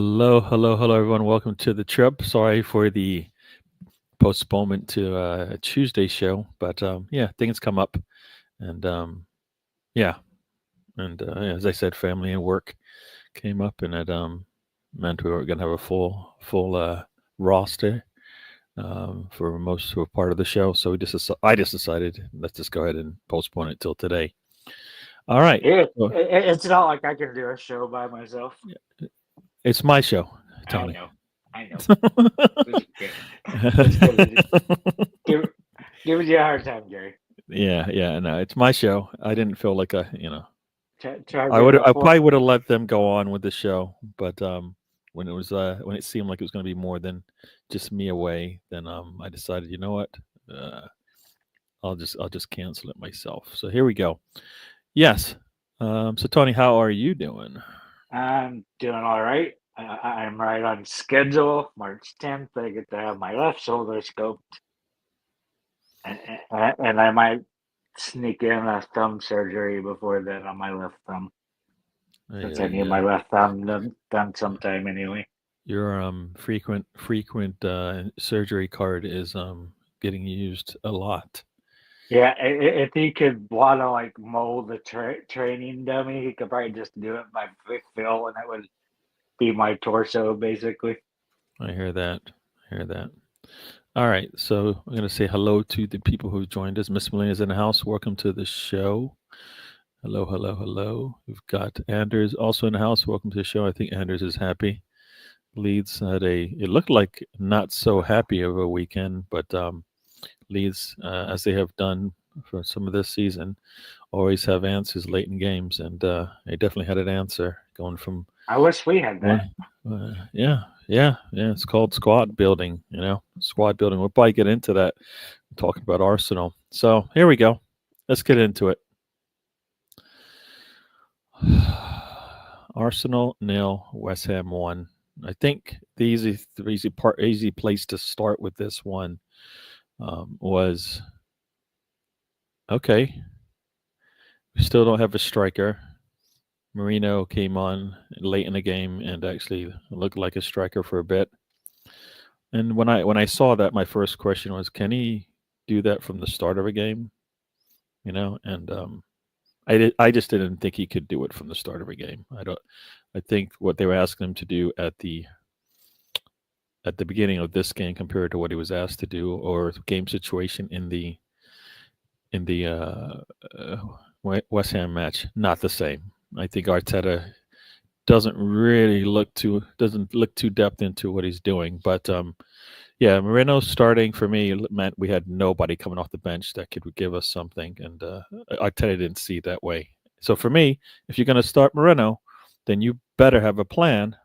Hello, everyone. Welcome to the trip. Sorry for the postponement to a Tuesday show, but yeah, things come up, and yeah, and yeah, as I said, family and work came up, and it meant we were going to have a full roster for part of the show. So I just decided let's just go ahead and postpone it till today. All right, so It's not like I can do a show by myself. it's my show, I Tony. know. I know. Just kidding. Just kidding. Give, giving you a hard time, Gary. Yeah, no, it's my show. I didn't feel like Try being a I four. probably would have let them go on with the show, but when it seemed like it was going to be more than just me away, then I decided, you know what, uh, I'll just cancel it myself. So here we go. Yes. So Tony, how are you doing? I'm doing all right. I'm right on schedule. March 10th, I get to have my left shoulder scoped, and I might sneak in a thumb surgery before then on my left thumb, since I need Yeah, my left thumb done sometime anyway. your frequent surgery card is getting used a lot. Yeah, if he could want to like mold the training dummy, he could probably just do it by fill, and that would be my torso basically. I hear that. I hear that. All right, so I'm going to say hello to the people who joined us. Miss Melina's in the house. Welcome to the show. Hello. We've got Anders also in the house. Welcome to the show. I think Anders is happy. Leeds had it looked like not so happy of a weekend, but Leeds, as they have done for some of this season, always have answers late in games, and they definitely had an answer going from I wish we had that. one. Yeah. It's called squad building. Squad building. We'll probably get into that. Talking about Arsenal. So here we go. Let's get into it. Arsenal nil, West Ham 1. I think the easy place to start with this one was okay. We still don't have a striker. Marino came on late in the game and actually looked like a striker for a bit. And when I saw that, my first question was, can he do that from the start of a game? And I just didn't think he could do it from the start of a game. I think what they were asking him to do at the beginning of this game compared to what he was asked to do or game situation in the West Ham match, not the same. I think Arteta doesn't look too depth into what he's doing. But yeah, Moreno starting for me meant we had nobody coming off the bench that could give us something, and Arteta didn't see it that way. So for me, if you're going to start Moreno, then you better have a plan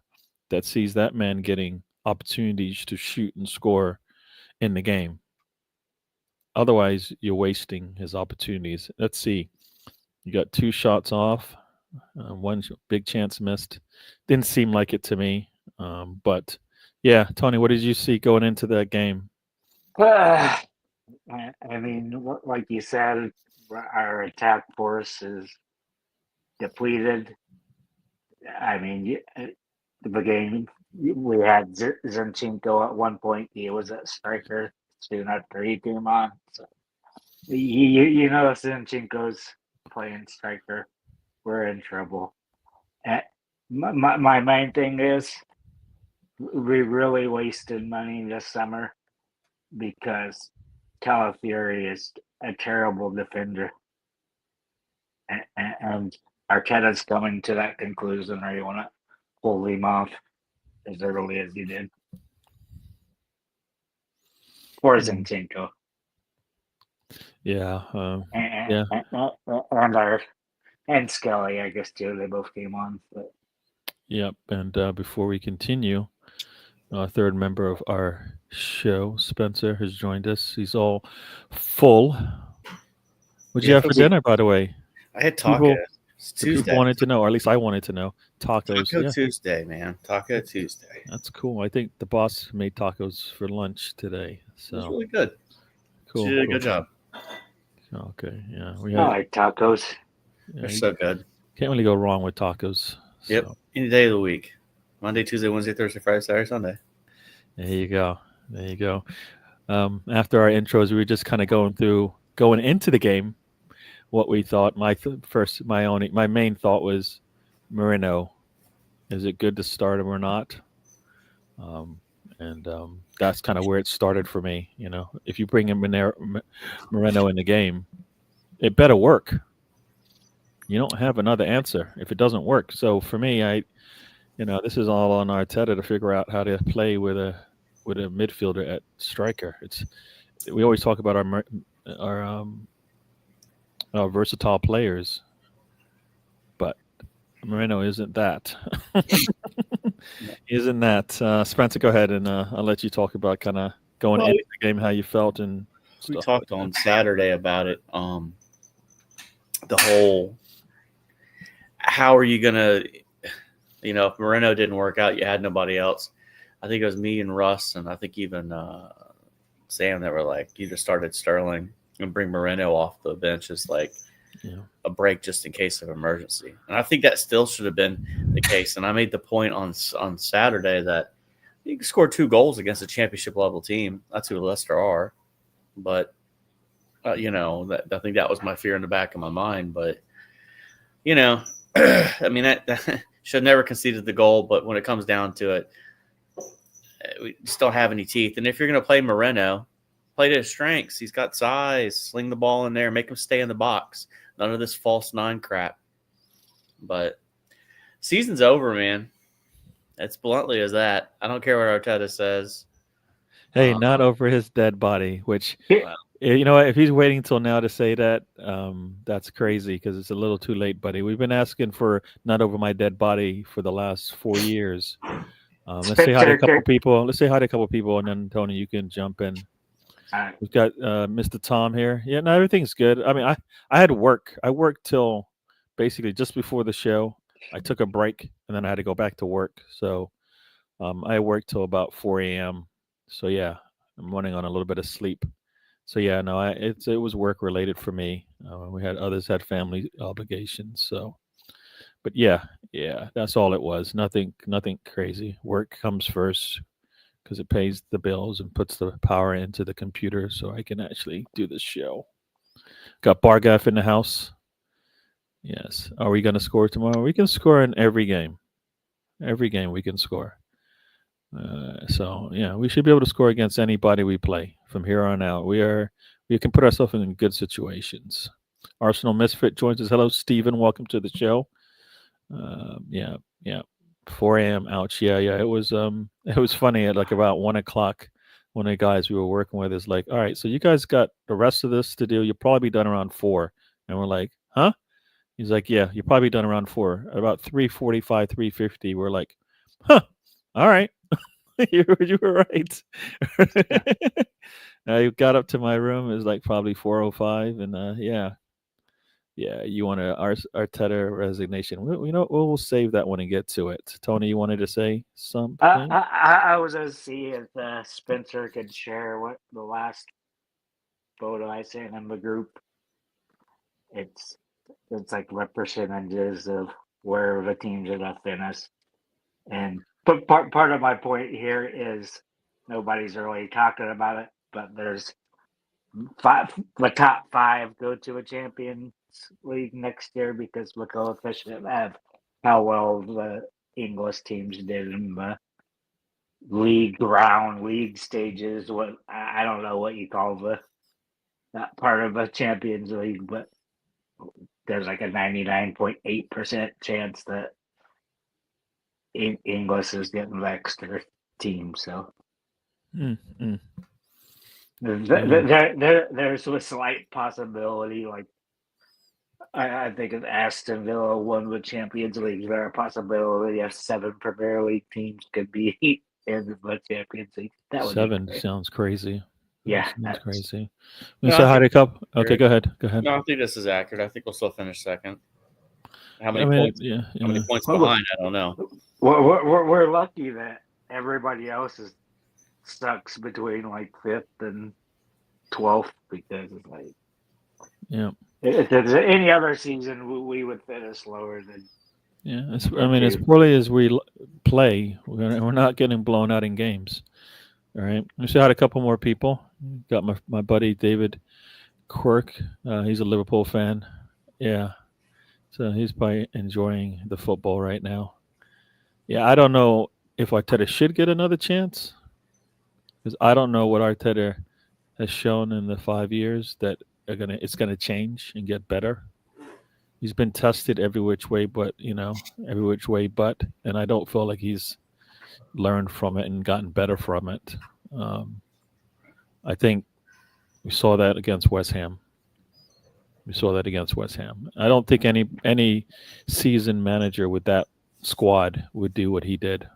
that sees that man getting opportunities to shoot and score in the game. Otherwise, you're wasting his opportunities. Let's see. You got two shots off, one big chance missed. Didn't seem like it to me. But yeah, Tony, what did you see going into that game? I mean, like you said, our attack force is depleted. I mean, the beginning we had Zinchenko at one point. He was a striker soon after he came on. So if Zinchenko's playing striker, we're in trouble. And my main thing is we really wasted money this summer because Calafiori is a terrible defender, and Arteta's coming to that conclusion, or you want to pull him off as early as he did. Or Zinchenko. Yeah, And, yeah, and Skelly, I guess too. They both came on. But yep. And before we continue, a third member of our show, Spencer, has joined us. He's all full. What'd you Yeah, have for dinner, by the way? I had taco. It's The people Tuesday. wanted to know, or at least I wanted to know. Tacos. Taco Yeah, Tuesday, man. Taco Tuesday. that's cool. I think the boss made tacos for lunch today. It was So really good. cool. She did a good job. Okay, yeah, I like tacos. yeah, They're you so good. can't really go wrong with tacos. Yep. So. Any day of the week. Monday, Tuesday, Wednesday, Thursday, Friday, Saturday, Sunday. There you go. There you go. After our intros, we were just kind of going into the game, what we thought. My main thought was Marino. Is it good to start him or not? Um, and that's kind of where it started for me. If you bring in Moreno in the game, it better work. You don't have another answer if it doesn't work. So for me, this is all on Arteta to figure out how to play with a midfielder at striker. We always talk about our versatile players, but Moreno isn't that. Isn't that Spencer? Go ahead, and I'll let you talk about kind of going Well, into the game, how you felt, and we stuff. talked on Saturday about it. The whole, how are you gonna, if Moreno didn't work out, you had nobody else. I think it was me and Russ, and I think even Sam that were like, you just started Sterling and bring Moreno off the bench as like a break just in case of emergency. And I think that still should have been the case. And I made the point on Saturday that you can score 2 goals against a championship level team. That's who Leicester are. But, I think that was my fear in the back of my mind. But, I mean, that should have never conceded the goal. But when it comes down to it, we just don't have any teeth. And if you're going to play Moreno, play to his strengths. He's got size. Sling the ball in there. Make him stay in the box. None of this false 9 crap. But season's over, man. It's bluntly as that. I don't care what Arteta says. Hey, not over his dead body, which, if he's waiting until now to say that, that's crazy because it's a little too late, buddy. We've been asking for not over my dead body for the last 4 years. Let's say hi to a couple people, and then, Tony, you can jump in. We've got Mr. Tom here. Yeah, no, everything's good. I mean, I had work. I worked till basically just before the show. I took a break, and then I had to go back to work. So I worked till about 4 a.m. So, yeah, I'm running on a little bit of sleep. So, yeah, no, it was work-related for me. Others had family obligations. So, but, yeah, that's all it was. Nothing crazy. Work comes first, because it pays the bills and puts the power into the computer so I can actually do this show. Got Bargaff in the house. Yes. Are we going to score tomorrow? We can score in every game. Every game we can score. We should be able to score against anybody we play from here on out. We can put ourselves in good situations. Arsenal Misfit joins us. Hello, Stephen. Welcome to the show. 4 a.m. Ouch. Yeah. It was funny at like about 1 o'clock. One of the guys we were working with is like, all right, so you guys got the rest of this to do. You'll probably be done around 4. And we're like, huh? He's like, yeah, you're probably done around 4. At about 3:45, 3:50, we're like, huh, all right. you were right. I got up to my room. It was like probably 4:05. And yeah, you want Arteta resignation. We'll save that one and get to it. Tony, you wanted to say something? I was going to see if Spencer could share what the last photo I sent in the group. It's like what percentages of where the teams are left in us. But part of my point here is nobody's really talking about it, but there's the top 5 go to a Champions League next year because the coefficient of how well the English teams did in the league stages. What I don't know what you call that part of a Champions League, but there's like a 99.8% chance that English is getting the extra team. So there's a slight possibility, like I think if Aston Villa won the Champions League, there's a possibility of 7 Premier League teams could be in the Champions League. That would 7 sounds crazy. Yeah, that's crazy. No, say hi to a couple. Okay, go ahead. No, I think this is accurate. I think we'll still finish second. How many points? Yeah. How many points behind? I don't know. We're lucky that everybody else is stuck between like 5th and 12th because it's like, if there's any other season, we would finish lower than Yeah, I or mean, as two. poorly as we play, we're not getting blown out in games. All right, we still had a couple more people. Got my buddy David Quirk. He's a Liverpool fan. Yeah, so he's probably enjoying the football right now. Yeah, I don't know if Arteta should get another chance because I don't know what Arteta has shown in the 5 years that it's gonna change and get better. He's been tested every which way, but every which way but, and I don't feel like he's learned from it and gotten better from it. Um, I think we saw that against West Ham. We saw that against West Ham. I don't think any seasoned manager with that squad would do what he did.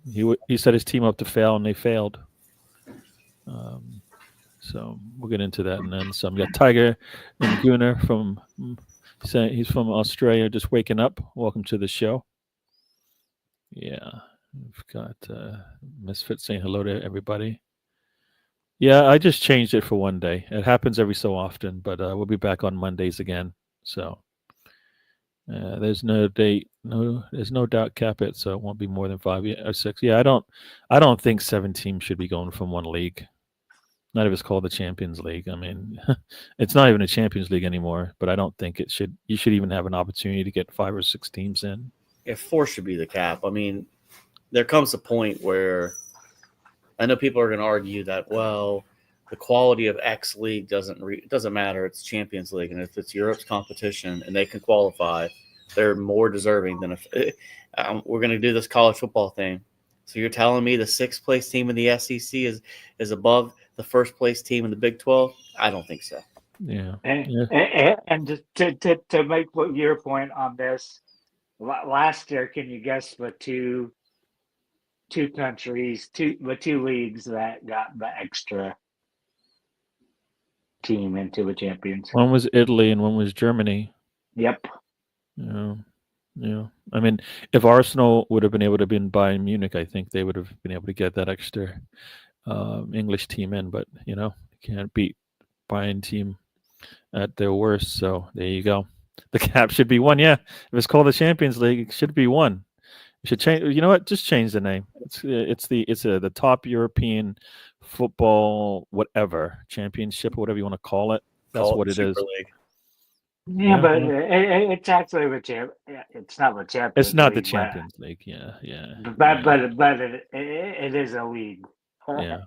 He set his team up to fail, and they failed. Um, so we'll get into that and then some. We got Tiger and Gunnar from saying he's from Australia, just waking up. Welcome to the show. Yeah, we've got Misfit saying hello to everybody. Yeah, I just changed it for one day. It happens every so often, but we'll be back on Mondays again. So there's no date, there's no doubt cap it, so it won't be more than 5 or 6. Yeah, I don't think 7 teams should be going from one league. Not if it's called the Champions League. I mean, it's not even a Champions League anymore. But I don't think it should. You should even have an opportunity to get 5 or 6 teams in. Yeah, 4 should be the cap. I mean, there comes a point where I know people are going to argue that, well, the quality of X league doesn't matter. It's Champions League, and if it's Europe's competition and they can qualify, they're more deserving than if we're going to do this college football thing. So you're telling me the 6th place team in the SEC is above the 1st place team in the Big 12? I don't think so. Yeah. And to make your point on this, last year, can you guess what two countries, two leagues that got the extra team into the champions? One was Italy and one was Germany. Yep. Yeah. I mean, if Arsenal would have been able to be in Bayern Munich, I think they would have been able to get that extra English team in. But you can't beat Bayern team at their worst. So there you go. The cap should be 1. Yeah, if it's called the Champions League, it should be 1. You should change. You know what? Just change the name. It's the top European football whatever championship or whatever you want to call it. That's what it is. League. Yeah, but it's actually it's not the Champions. It's not League, the Champions League. Yeah. But it is a league. Yeah.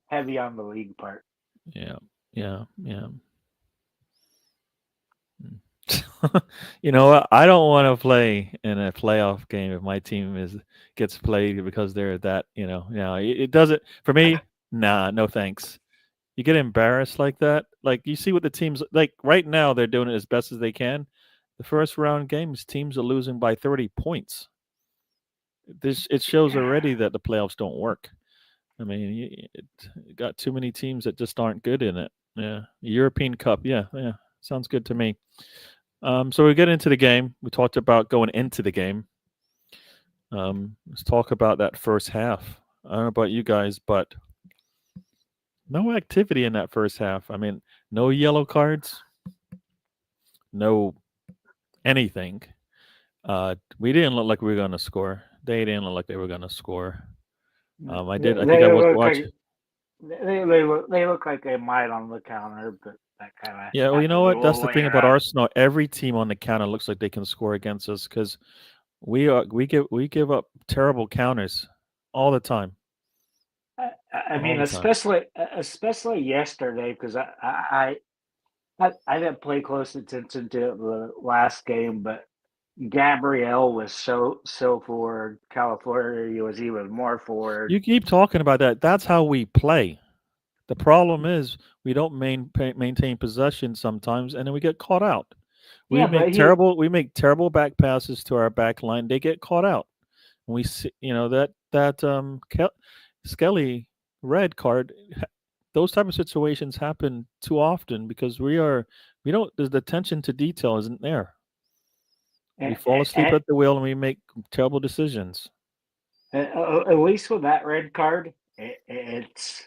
Heavy on the league part. Yeah. You know what? I don't want to play in a playoff game if my team gets played because they're that. It doesn't for me. Nah, no thanks. You get embarrassed like that. Like you see what the teams like right now. They're doing it as best as they can. The first round games, teams are losing by 30 points. It shows already that the playoffs don't work. I mean, you got too many teams that just aren't good in it. Yeah, European Cup. Yeah, sounds good to me. So we get into the game. We talked about going into the game. Let's talk about that first half. I don't know about you guys, but no activity in that first half. I mean, no yellow cards, no anything. We didn't look like we were going to score. They didn't look like they were going to score. I think I was watching. They look like they might on the counter, but that kind of. Yeah, well, you know what? That's the thing about Arsenal. Every team on the counter looks like they can score against us because we give up terrible counters all the time. I mean, especially yesterday, because I didn't pay close attention to the last game, but Gabriel was so forward. California was even more forward. You keep talking about that. That's how we play. The problem is we don't maintain possession sometimes, and then we get caught out. We make terrible back passes to our back line. They get caught out. And we see, that Skelly red card. Those type of situations happen too often because the attention to detail isn't there. We fall asleep at the wheel and we make terrible decisions. At least with that red card, it's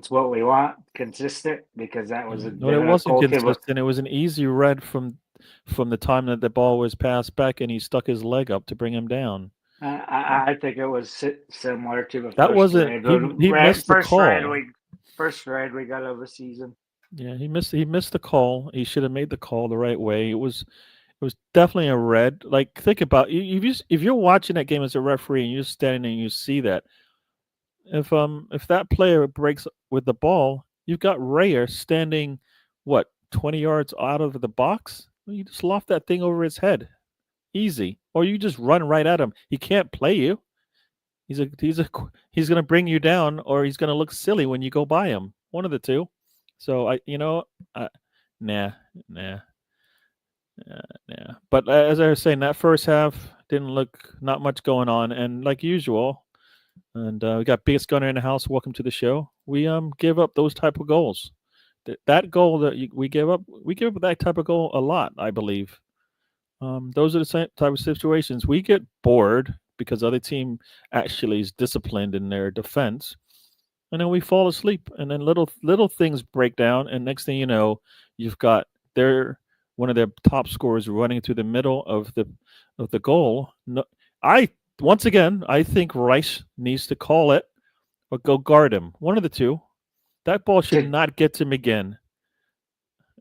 what we want, consistent, because that was it wasn't consistent. It was an easy red from from the time that the ball was passed back, and he stuck his leg up to bring him down. I think it was similar to the That first wasn't raid. he missed the First raid call. we got of the season. Yeah, he missed the call. He should have made the call the right way. It was definitely a red. Like, think about if you're watching that game as a referee and you're standing there and you see that, if that player breaks with the ball, you've got Rayer standing, what, 20 yards out of the box? Well, you just loft that thing over his head, easy, or you just run right at him. He can't play you. He's gonna bring you down, or he's gonna look silly when you go by him. One of the two. So nah, nah. Yeah. But as I was saying, that first half didn't look not much going on, and like usual, and we got biggest gunner in the house. Welcome to the show. We give up those type of goals. That goal that we give up that type of goal a lot. I believe. Those are the same type of situations we get bored because other team actually is disciplined in their defense, and then we fall asleep, and then little things break down, and next thing you know, you've got one of their top scorers running through the middle of the goal. No, I once again I think Rice needs to call it or go guard him. One of the two. That ball should not get to McGinn.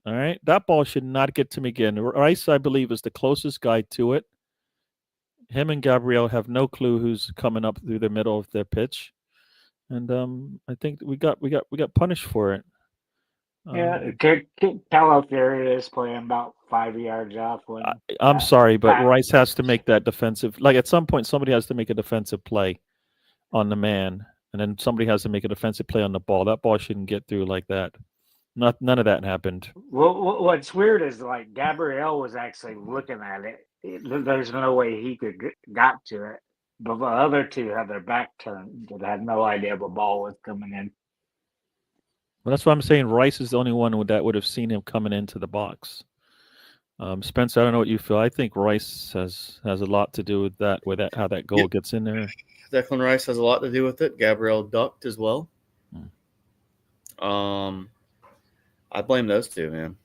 All right, that ball should not get to McGinn. Rice, I believe, is the closest guy to it. Him and Gabriel have no clue who's coming up through the middle of their pitch, and I think we got punished for it. Yeah, Calafieri is playing about 5 yards off. I'm sorry, but Rice has to make that defensive. Like, at some point, somebody has to make a defensive play on the man, and then somebody has to make a defensive play on the ball. That ball shouldn't get through like that. None of that happened. Well, what's weird is like Gabriel was actually looking at it. There's no way he could got to it, but the other two had their back turned and had no idea the ball was coming in. Well, that's what I'm saying. Rice is the only one that would have seen him coming into the box. Spencer, I don't know what you feel. I think Rice has a lot to do with that, how that goal gets in there. Declan Rice has a lot to do with it. Gabriel ducked as well. I blame those two, man.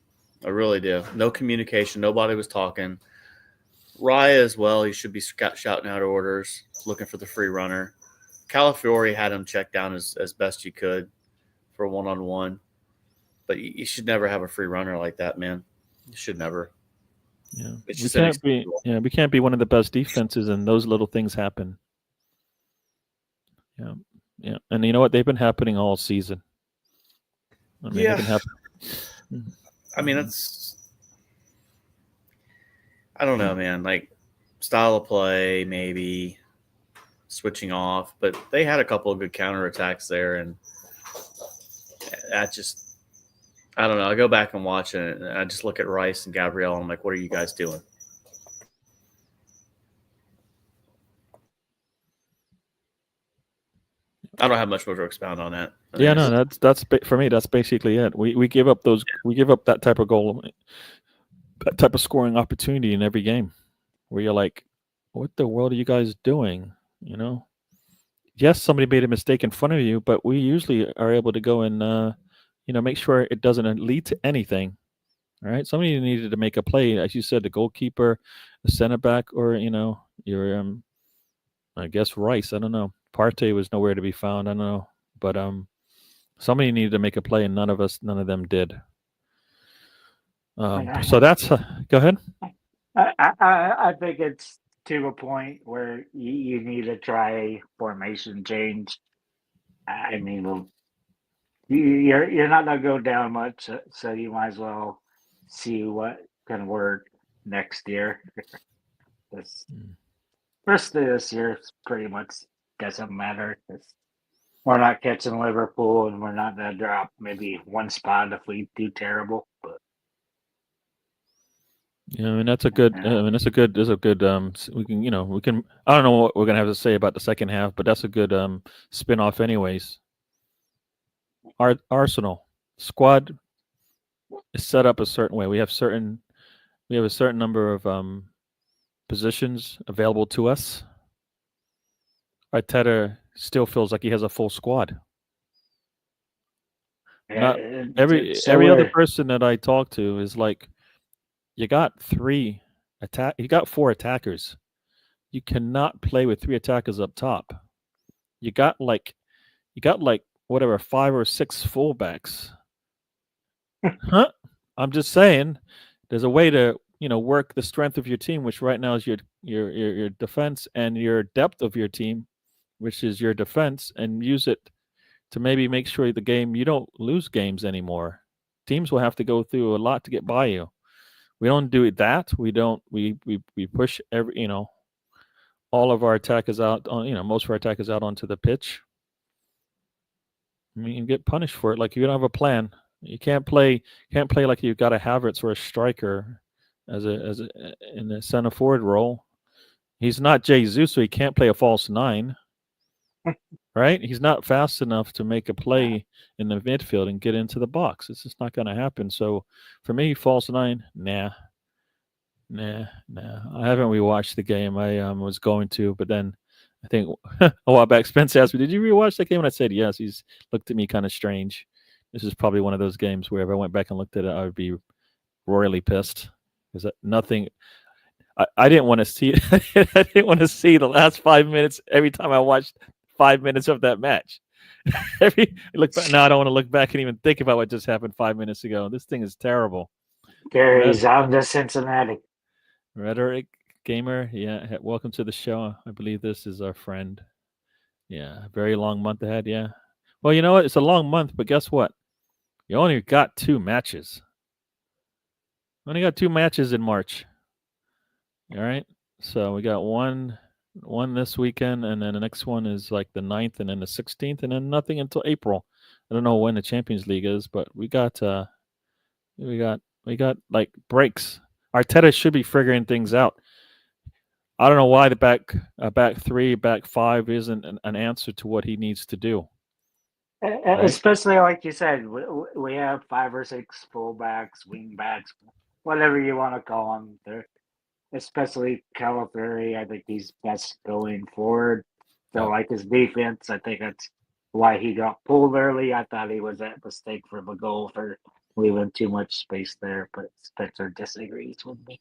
I really do. No communication. Nobody was talking. Raya as well. He should be shouting out orders, looking for the free runner. Calafiori had him checked down as best you could for one-on-one. But you should never have a free runner like that, man. You should never. Yeah, we can't be one of the best defenses, and those little things happen. Yeah, and you know what? They've been happening all season. I mean, I don't know, man. Like, style of play, maybe switching off, but they had a couple of good counterattacks there, and that just, I don't know. I go back and watch it, and I just look at Rice and Gabriel, and I'm like, what are you guys doing? I don't have much more to expound on that. Yeah, no, that's for me. That's basically it. We give up that type of goal, that type of scoring opportunity in every game, where you're like, what the world are you guys doing? You know, yes, somebody made a mistake in front of you, but we usually are able to go and make sure it doesn't lead to anything. All right, somebody needed to make a play, as you said, the goalkeeper, the center back, or your I guess Rice. I don't know. Partey was nowhere to be found. I don't know, but somebody needed to make a play, and none of them did. So that's go ahead. I think it's to a point where you need to try a formation change. I mean, you're not gonna go down much, so you might as well see what can work next year. This rest of this year pretty much doesn't matter. We're not catching Liverpool, and we're not gonna drop maybe one spot if we do terrible. But yeah, I mean that's a good. That's a good. We can. I don't know what we're gonna have to say about the second half, but that's a good spin-off, anyways. Our Arsenal squad is set up a certain way. We have a certain number of positions available to us. Arteta still feels like he has a full squad. Not every other person that I talk to is like, You got You got 4 attackers. You cannot play with 3 attackers up top. You got like whatever 5 or 6 fullbacks. Huh? I'm just saying, there's a way to work the strength of your team, which right now is your defense, and your depth of your team, which is your defense, and use it to maybe make sure you don't lose games anymore. Teams will have to go through a lot to get by you. We don't do that. We don't. We push all of our attackers out on most of our attackers out onto the pitch. I mean, you get punished for it. Like, you don't have a plan. You can't play like you've got a Havertz or a striker as a in the center forward role. He's not Jesus, so he can't play a false 9. Right? He's not fast enough to make a play in the midfield and get into the box. It's just not going to happen. So for me, false 9, nah. I haven't rewatched the game. I was going to, but then I think a while back, Spence asked me, "Did you rewatch that game?" And I said yes. He's looked at me kind of strange. This is probably one of those games where if I went back and looked at it, I would be royally pissed because nothing. I didn't want to see it. I didn't want to see the last 5 minutes every time I watched 5 minutes of that match. Look back, now I don't want to look back and even think about what just happened 5 minutes ago. This thing is terrible. Gary's on to Cincinnati. Rhetoric Gamer, yeah. Welcome to the show. I believe this is our friend. Yeah, very long month ahead. Yeah. Well, you know what? It's a long month, but guess what? You only got 2 matches. Only got 2 matches in March. All right. So we got one this weekend, and then the next one is like the 9th and then the 16th, and then nothing until April. I don't know when the Champions League is, but we got like breaks. Arteta should be figuring things out. I don't know why the back 3, back 5 isn't an answer to what he needs to do. Right? Especially like you said, we have 5 or 6 fullbacks, wingbacks, whatever you want to call them. They're, especially Calipari, I think he's best going forward. So like his defense, I think that's why he got pulled early. I thought he was at mistake for the goal for leaving too much space there, but Spencer disagrees with me.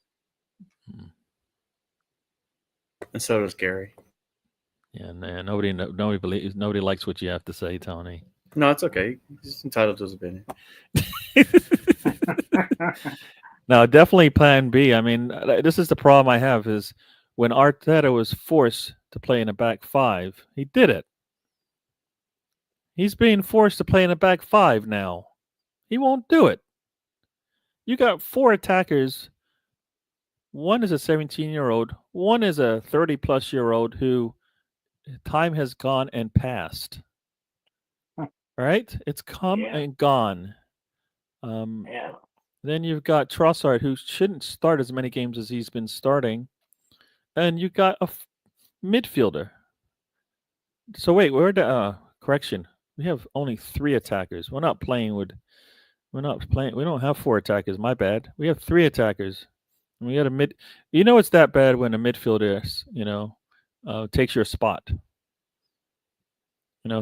And so does Gary. Yeah, nobody likes what you have to say, Tony. No, it's okay. He's entitled to his opinion. No, definitely plan B. I mean, this is the problem I have is when Arteta was forced to play in a back 5, he did it. He's being forced to play in a back 5 now. He won't do it. You got 4 attackers. One is a 17-year-old. One is a 30-plus-year-old who time has gone and passed. Right? It's come and gone. Then you've got Trossard, who shouldn't start as many games as he's been starting. And you got a midfielder. So wait, correction. We have only 3 attackers. We don't have 4 attackers. My bad. We have 3 attackers. And we got a mid. You know, it's that bad when a midfielder, takes your spot.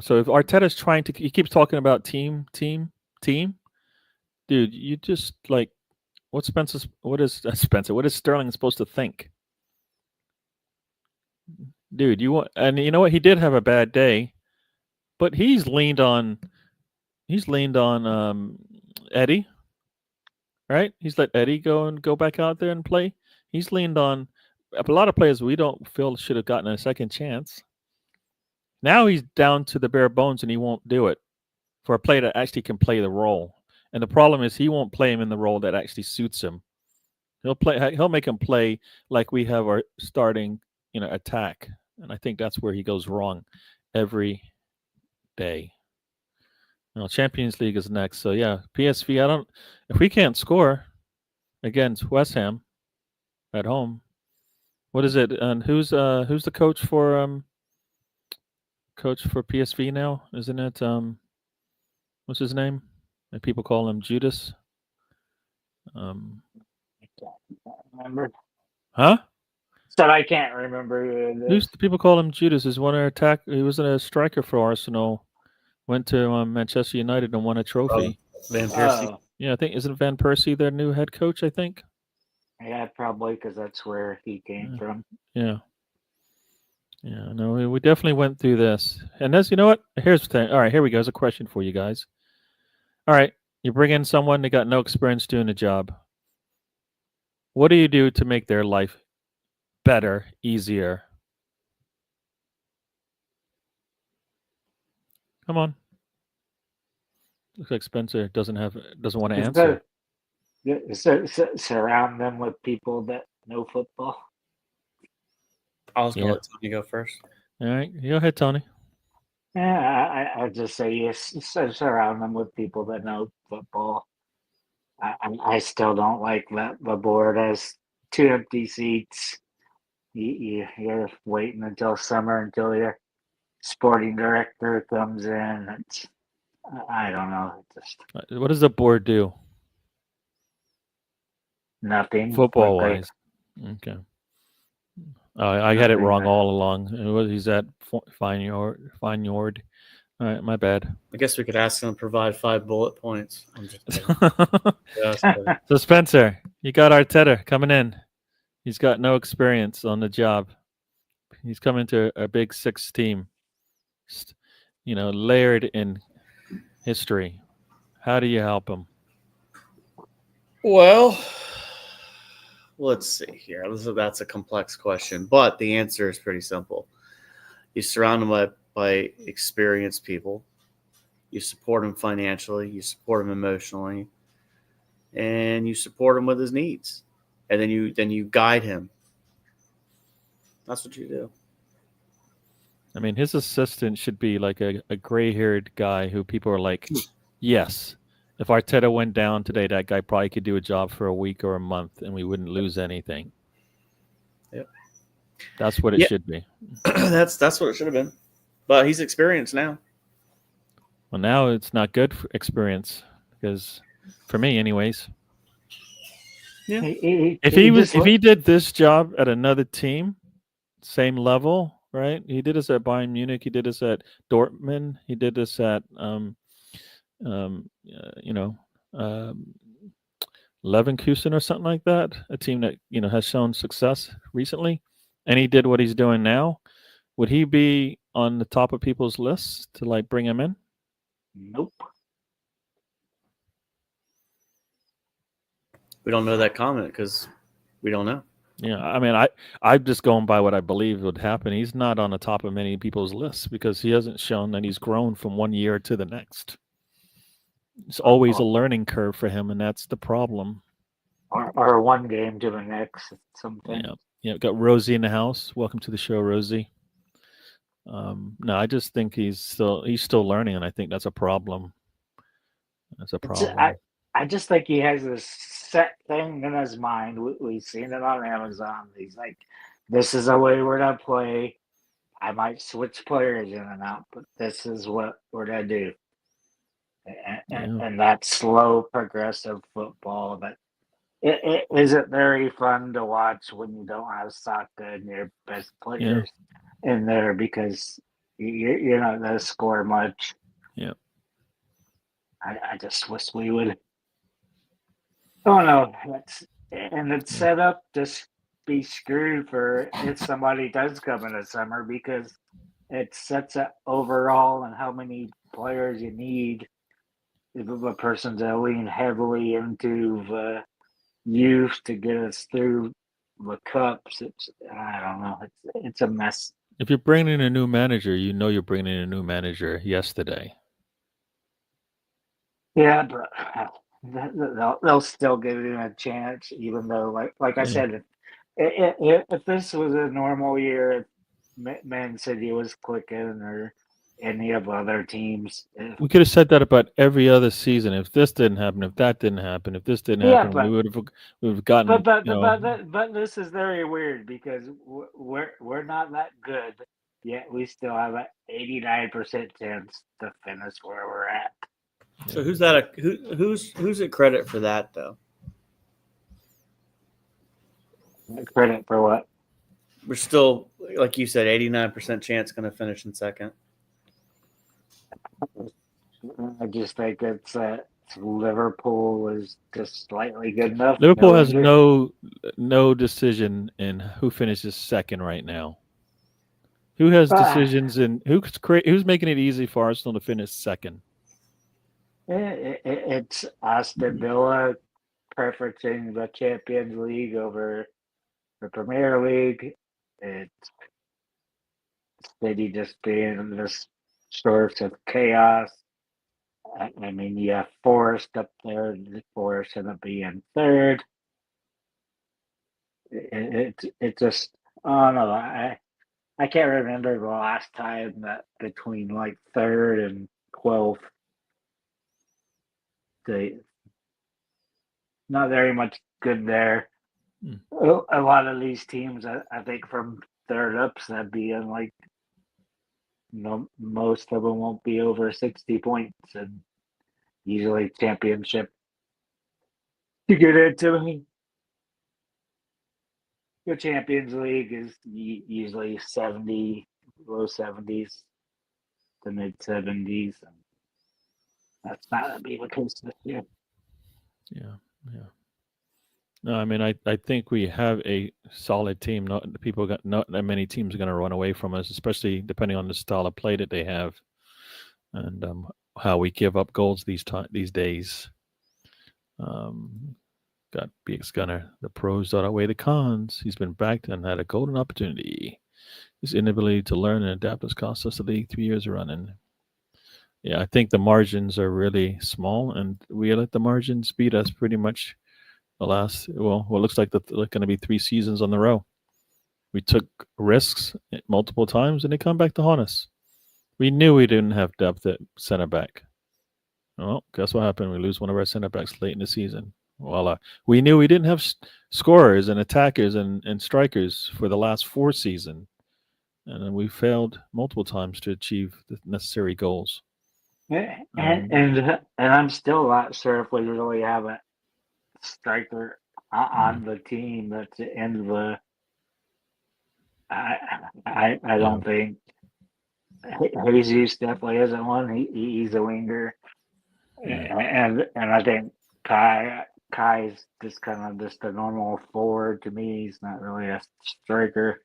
So if Arteta's he keeps talking about team, dude, you just what is Sterling supposed to think? Dude, and you know what? He did have a bad day, but he's leaned on Eddie, right? He's let Eddie go back out there and play. He's leaned on a lot of players we don't feel should have gotten a second chance. Now he's down to the bare bones, and he won't do it for a player that actually can play the role. And the problem is he won't play him in the role that actually suits him. He'll make him play like we have our starting, attack. And I think that's where he goes wrong every day. Champions League is next. So yeah, PSV, if we can't score against West Ham at home, what is it? And who's the coach for PSV now? Isn't it what's his name? And people call him Judas. I can't remember. Huh? Said I can't remember. Who's the people call him Judas? Is one attack? He was a striker for Arsenal. Went to Manchester United and won a trophy. Van Persie. Yeah, I think isn't Van Persie their new head coach? I think. Yeah, probably because that's where he came from. Yeah. Yeah, no, we definitely went through this. And that's, you know what? Here's the thing. All right, here we go. Here's a question for you guys. All right, you bring in someone that got no experience doing the job. What do you do to make their life better, easier? Come on. Looks like Spencer doesn't want to It's answer. surround them with people that know football. I was gonna Yeah. let Tony go first. All right, go ahead, Tony. Yeah, I just say yes. Surround them with people that know football. I still don't like that the board has 2 empty seats. You're waiting until summer until your sporting director comes in. I don't know, just What does the board do, nothing. football Like wise? Okay. I had it nothing. wrong all along. He's at Fine Yard. All right, my bad. I guess we could ask him to provide 5 bullet points. I'm just kidding. Just kidding. So Spencer, you got Arteta coming in. He's got no experience on the job. He's coming to a big six team, layered in history. How do you help him? Well, let's see here. That's a complex question, but the answer is pretty simple. You surround them by experienced people. You support him financially. You support him emotionally, and you support him with his needs. And then you guide him. That's what you do. I mean, his assistant should be like a gray-haired guy who people are like, yes, if Arteta went down today, that guy probably could do a job for a week or a month, and we wouldn't lose anything. Yep. That's what it should be. That's what it should have been. But he's experienced now. Well, now it's not good for experience because, for me, anyways. Yeah. If he did this job at another team, same level, right? He did this at Bayern Munich. He did this at Dortmund. He did this at Leverkusen or something like that. A team that has shown success recently, and he did what he's doing now. Would he be on the top of people's lists to like bring him in? Nope. We don't know that comment because we don't know. Yeah, I mean, I'm just going by what I believe would happen. He's not on the top of many people's lists because he hasn't shown that he's grown from one year to the next. It's always a learning curve for him, and that's the problem. Or one game to the next. Something. Yeah. Got Rosie in the house. Welcome to the show, Rosie. No, I just think he's still learning, and I think that's a problem. That's a problem. I just think he has this set thing in his mind. We've seen it on Amazon. He's like, this is the way we're going to play. I might switch players in and out, but this is what we're going to do. And that slow, progressive football that it isn't very fun to watch when you don't have Saka and your best players in there because you're not going to score much. Yeah. I just wish we would. Oh no, it's set up to be screwed for if somebody does come in the summer because it sets up overall and how many players you need. If a person's lean heavily into the youth to get us through the cups, I don't know. It's a mess. If you're bringing in a new manager, you're bringing in a new manager yesterday. Yeah, but they'll still give him a chance, even though, like I said, if this was a normal year, if Man City was clicking or any of other teams, we could have said that about every other season. If this didn't happen, if that didn't happen, if this didn't happen, we would have gotten. But this is very weird because we're not that good yet. We still have an 89% chance to finish where we're at. So who's at credit for that though? Credit for what? We're still, like you said, 89% chance going to finish in second. I just think it's Liverpool is just slightly good enough. Liverpool has injury. no decision in who finishes second right now. Who has Ah, decisions in who's making it easy for Arsenal to finish second? it's Aston Villa preferencing the Champions League over the Premier League. It's City just being this source of chaos. I mean, you have Forest up there, and Forest ended up being third. It just, I don't know. I can't remember the last time that between like third and 12th, they not very much good there. Mm. A lot of these teams, I think, from third ups, that be in like, most of them won't be over 60 points, and usually championship to get into the Champions League is usually 70, low 70s to mid 70s, and that's not going to be the case this year. Yeah, yeah. No, I mean, I think we have a solid team. Not that many teams are going to run away from us, especially depending on the style of play that they have and how we give up goals these days. Got BX Gunner. The pros outweigh the cons. He's been backed and had a golden opportunity. His inability to learn and adapt has cost us the league 3 years running. Yeah, I think the margins are really small, and we let the margins beat us pretty much the last, well, what looks like going to be 3 seasons on the row. We took risks multiple times, and they come back to haunt us. We knew we didn't have depth at center back. Well, guess what happened? We lose one of our center backs late in the season. Voila. We knew we didn't have scorers and attackers and strikers for the last 4 seasons, and then we failed multiple times to achieve the necessary goals. And I'm still not sure if we really have a striker on the team that's in the. I Yeah. don't think Jesus definitely isn't one. He's a winger, Yeah. and I think Kai's just kind of just a normal forward to me. He's not really a striker.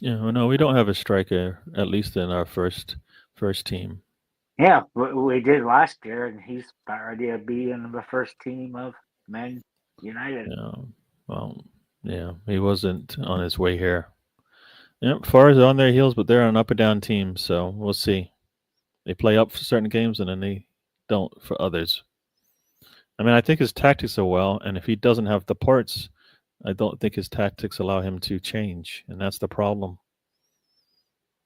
Yeah, well, no, we don't have a striker, at least in our first team. Yeah, we did last year, and he's about ready to be in the first team of Man United. Yeah. Well, yeah, he wasn't on his way here. Yeah, Forest are on their heels, but they're an up and down team, so we'll see. They play up for certain games and then they don't for others. I mean, I think his tactics are well, and if he doesn't have the parts, I don't think his tactics allow him to change, and that's the problem.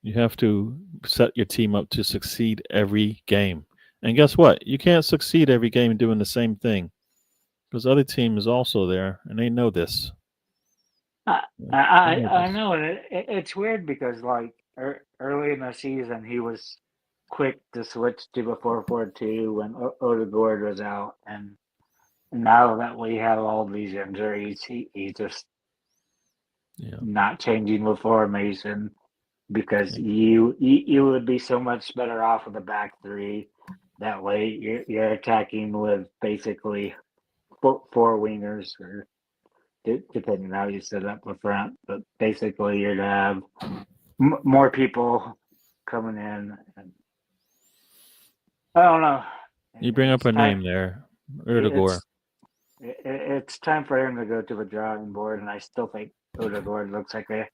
You have to set your team up to succeed every game. And guess what? You can't succeed every game doing the same thing because other team is also there, and they know this. I They know I this. know, and it's weird because like early in the season he was quick to switch to the 4-4-2 when Odegaard was out, and now that we have all these injuries, he's just Yeah. not changing the formation because Yeah. you would be so much better off with a back three. That way, you're attacking with basically four wingers, or depending on how you set up the front. But basically, you'd have more people coming in. And I don't know. You bring up It's a time. name there, Erdogan. It's time for him to go to the drawing board, and I still think Odegaard looks like a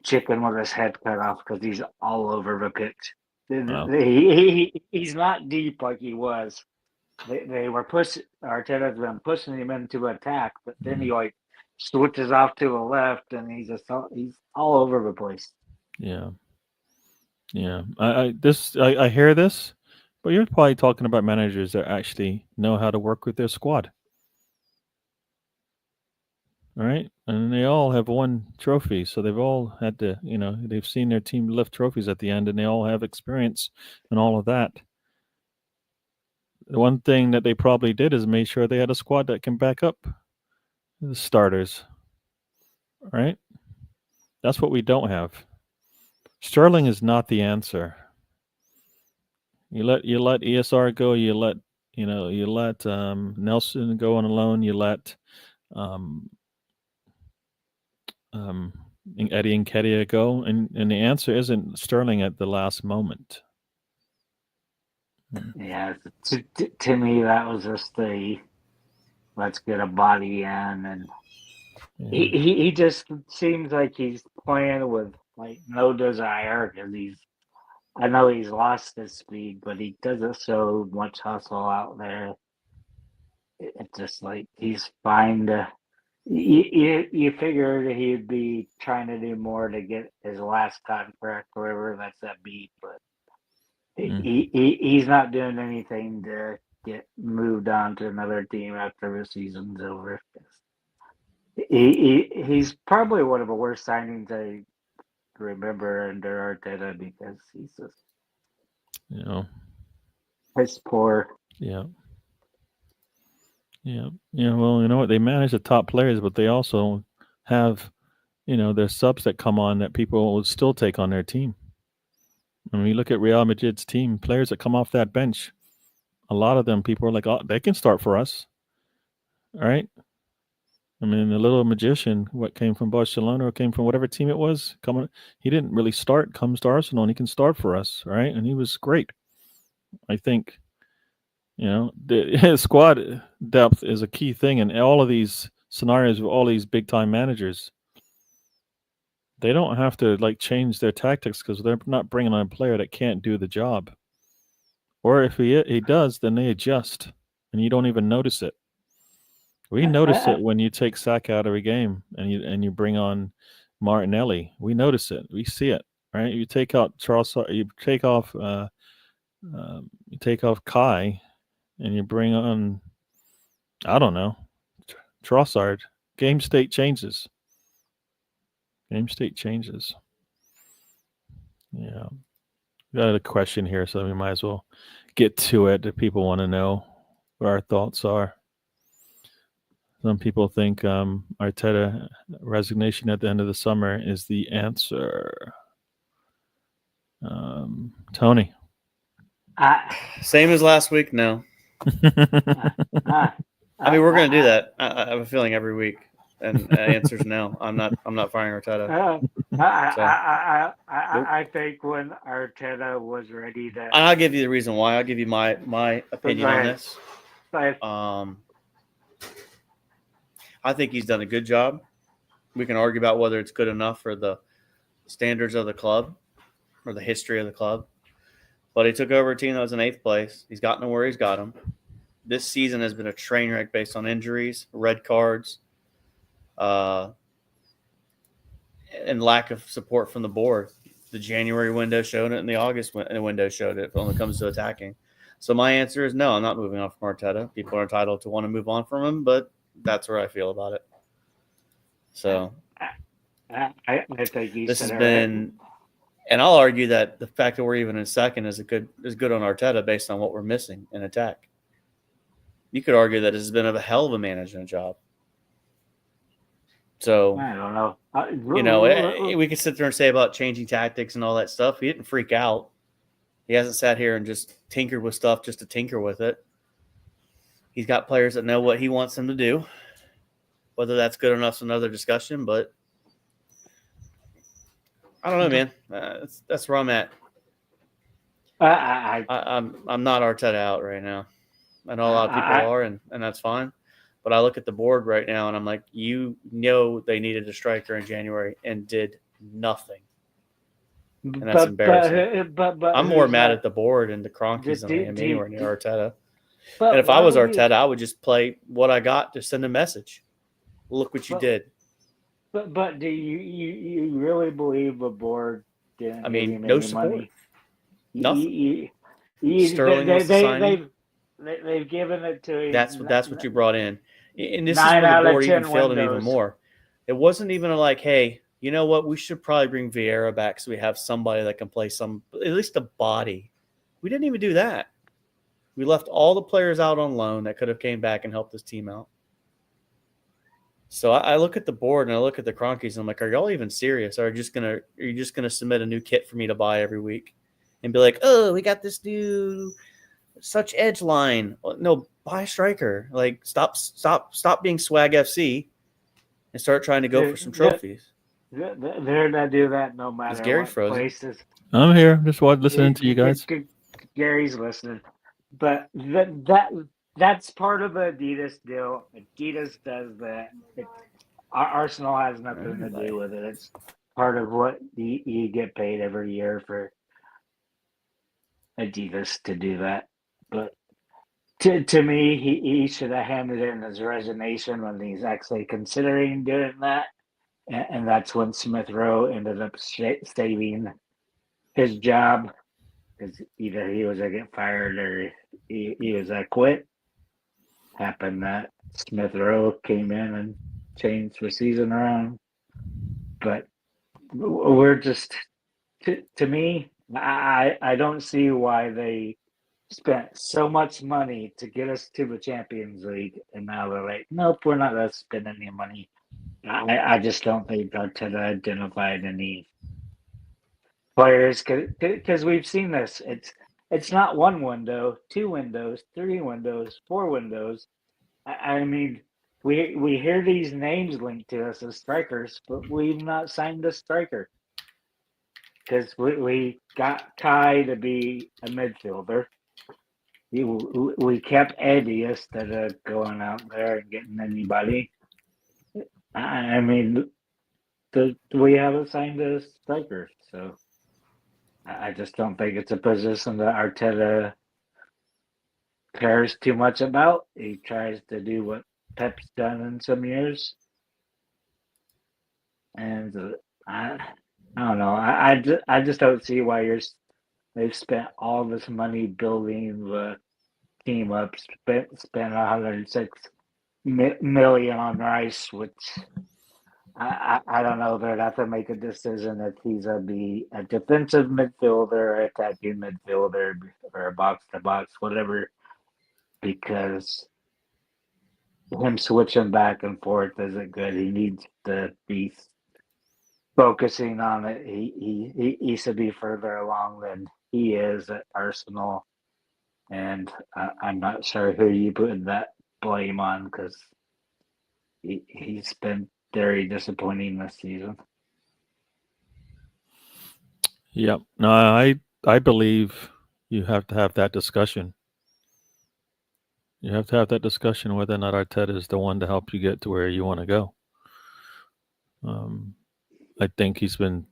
chicken with his head cut off because he's all over the pitch. Wow. He's not deep like he was. They were Arteta's been pushing him into attack, but then he like switches off to the left, and he's all over the place. Yeah. Yeah. I hear this, but you're probably talking about managers that actually know how to work with their squad. All right. And they all have won trophies. So they've all had to, they've seen their team lift trophies at the end and they all have experience and all of that. The one thing that they probably did is made sure they had a squad that can back up the starters. Right? That's what we don't have. Sterling is not the answer. You let ESR go, you let You let Nelson go on a loan. You let um, Eddie Nketiah go, and the answer isn't Sterling at the last moment. Yeah, to me, that was just the let's get a body in, and he just seems like he's playing with like no desire because I know he's lost his speed, but he doesn't show much hustle out there. It's just like he's fine to. You figured he'd be trying to do more to get his last contract, wherever that's that beat, but he's not doing anything to get moved on to another team after the season's over. He's probably one of the worst signings I remember under Arteta because he's just piss poor. Yeah. Yeah. Yeah. Well, you know what? They manage the top players, but they also have, there's subs that come on that people would still take on their team. When you look at Real Madrid's team, players that come off that bench, a lot of them people are like, oh, they can start for us. All right. I mean, the little magician, what came from Barcelona or came from whatever team it was, he didn't really start, comes to Arsenal, and he can start for us, right? And he was great. I think, the squad depth is a key thing in all of these scenarios with all these big time managers. They don't have to change their tactics because they're not bringing on a player that can't do the job. Or if he does, then they adjust, and you don't even notice it. We notice it when you take Saka out of a game and you bring on Martinelli. We notice it. We see it, right? You take out Charles. You take off Kai, and you bring on, I don't know, Trossard. Game state changes. Game state changes. Yeah. We got a question here, so we might as well get to it if people want to know what our thoughts are. Some people think Arteta resignation at the end of the summer is the answer. Tony. Same as last week. No. I mean, we're going to do that. I have a feeling every week, and the answer is no. I'm not firing Arteta. I think when Arteta was ready to, I'll give you the reason why. I'll give you my opinion on this. I think he's done a good job. We can argue about whether it's good enough for the standards of the club or the history of the club. But he took over a team that was in 8th place. He's gotten to where he's got them. This season has been a train wreck based on injuries, red cards, and lack of support from the board. The January window showed it, and the August window showed it when it comes to attacking. So my answer is no, I'm not moving on from Arteta. People are entitled to want to move on from him, but that's where I feel about it. So I think this has been, and I'll argue that the fact that we're even in second is good on Arteta based on what we're missing in attack. You could argue that this has been a hell of a management job. So I don't know. We could sit there and say about changing tactics and all that stuff. He didn't freak out. He hasn't sat here and just tinkered with stuff just to tinker with it. He's got players that know what he wants them to do. Whether that's good enough is another discussion, but I don't know, man. That's where I'm at. I'm not Arteta out right now. I know a lot of people are, and that's fine. But I look at the board right now, and I'm like, they needed a striker in January and did nothing. And that's embarrassing. But I'm more mad at the board and the Cronkies than I am anywhere near Arteta. And if I was Arteta, I would just play what I got to send a message. Look what you did. But do you really believe the board didn't? I mean, no support. Money? Nothing. Sterling was the signing. They've given it to him. That's what you brought in. And this is where the board even failed him even more. It wasn't even like, hey, you know what? We should probably bring Vieira back so we have somebody that can play at least a body. We didn't even do that. We left all the players out on loan that could have came back and helped this team out. So I look at the board and I look at the Cronkies and I'm like, are y'all even serious? Are you just gonna submit a new kit for me to buy every week and be like, oh, we got this new such edge line. No, buy a striker. Like stop being swag FC and start trying to go for some trophies. They're gonna do that no matter Gary what frozen? places. I'm here, just listening to you guys. Gary's listening, but that's part of the Adidas deal. Adidas does that. Arsenal has nothing to do with it. It's part of what you get paid every year for Adidas to do that. But to me, he should have handed in his resignation when he's actually considering doing that. And that's when Smith Rowe ended up saving his job, because either he was going to get fired or he was going to quit. Happened that Smith Rowe came in and changed the season around. But we're just, to me, I don't see why they spent so much money to get us to the Champions League, and now they're like, nope, we're not going to spend any money. I just don't think Arteta identified any players, because we've seen this. It's not one window, 2 windows, 3 windows, 4 windows. I mean, we hear these names linked to us as strikers, but we've not signed a striker, because we got Kai to be a midfielder. We kept Eddie instead of going out there and getting anybody. I mean, we haven't signed a striker, so I just don't think it's a position that Arteta cares too much about. He tries to do what Pep's done in some years, and I don't know. I just don't see why they've spent all this money building the team up. Spent 106 million on Rice, which I don't know. They'd have to make a decision if he's gonna be a defensive midfielder, attacking midfielder, or a box to box, whatever. Because him switching back and forth isn't good. He needs to be focusing on it. He should be further along than he is at Arsenal, and I'm not sure who you put that blame on, because he's been very disappointing this season. Yep. No, I believe you have to have that discussion. You have to have that discussion whether or not Arteta is the one to help you get to where you want to go. I think he's been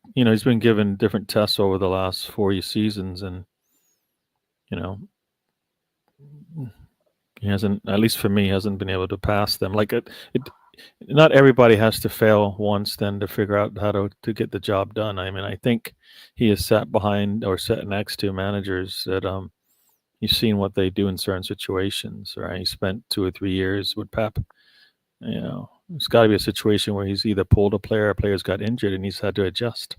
given different tests over the last 4 seasons, and he hasn't, at least for me, hasn't been able to pass them. Like not everybody has to fail once then to figure out how to get the job done. I mean, I think he has sat behind or sat next to managers that you've seen what they do in certain situations, right? He spent 2 or 3 years with Pep. It's got to be a situation where he's either pulled a player, or a player's got injured, and he's had to adjust,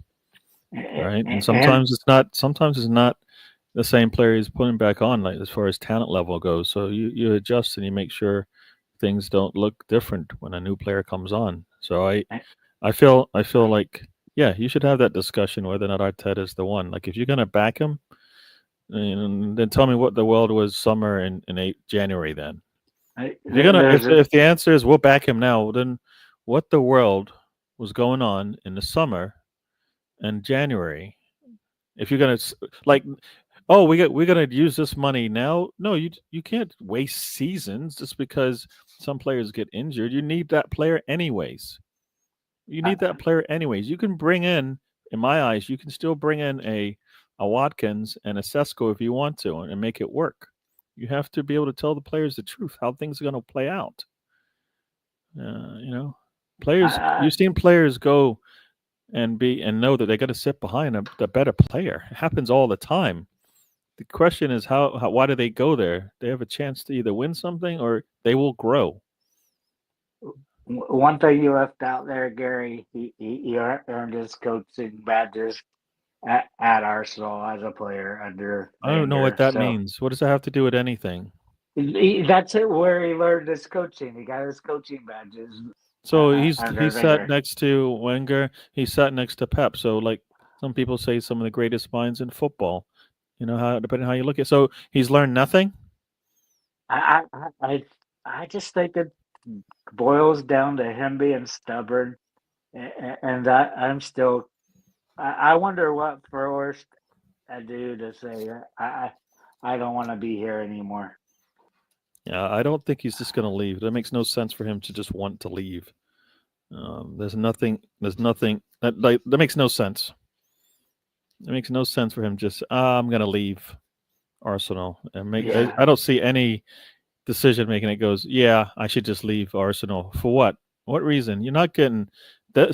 right? And sometimes it's not the same player he's putting back on, like as far as talent level goes. So you adjust and you make sure things don't look different when a new player comes on. So I feel like, yeah, you should have that discussion whether or not Arteta is the one. Like, if you're gonna back him, then tell me what the world was summer in January then. If the answer is we'll back him now, then what the world was going on in the summer and January? If you're gonna we're gonna use this money now, no, you can't waste seasons just because some players get injured. You need that player anyways. You can bring in my eyes, you can still bring in a Watkins and a Sesko if you want to, and make it work. You have to be able to tell the players the truth, how things are going to play out. Players. You've seen players go and know that they got to sit behind the better player. It happens all the time. The question is why do they go there? They have a chance to either win something or they will grow. One thing you left out there, Gary, he earned his coaching badges at Arsenal as a player under I don't know what that means. What does that have to do with anything? That's it, where he learned his coaching. He got his coaching badges. So he sat next to Wenger. He sat next to Pep. So, like, some people say, some of the greatest minds in football. Depending on how you look at it. So he's learned nothing? I just think it boils down to him being stubborn, and I'm still. I wonder what Forrest I do to say I don't want to be here anymore. Yeah, I don't think he's just going to leave. That makes no sense for him to just want to leave. There's nothing. There's nothing that makes no sense. It makes no sense for him just. I'm going to leave Arsenal and make. Yeah, I don't see any decision making that goes. Yeah, I should just leave Arsenal for what? What reason? You're not getting yeah.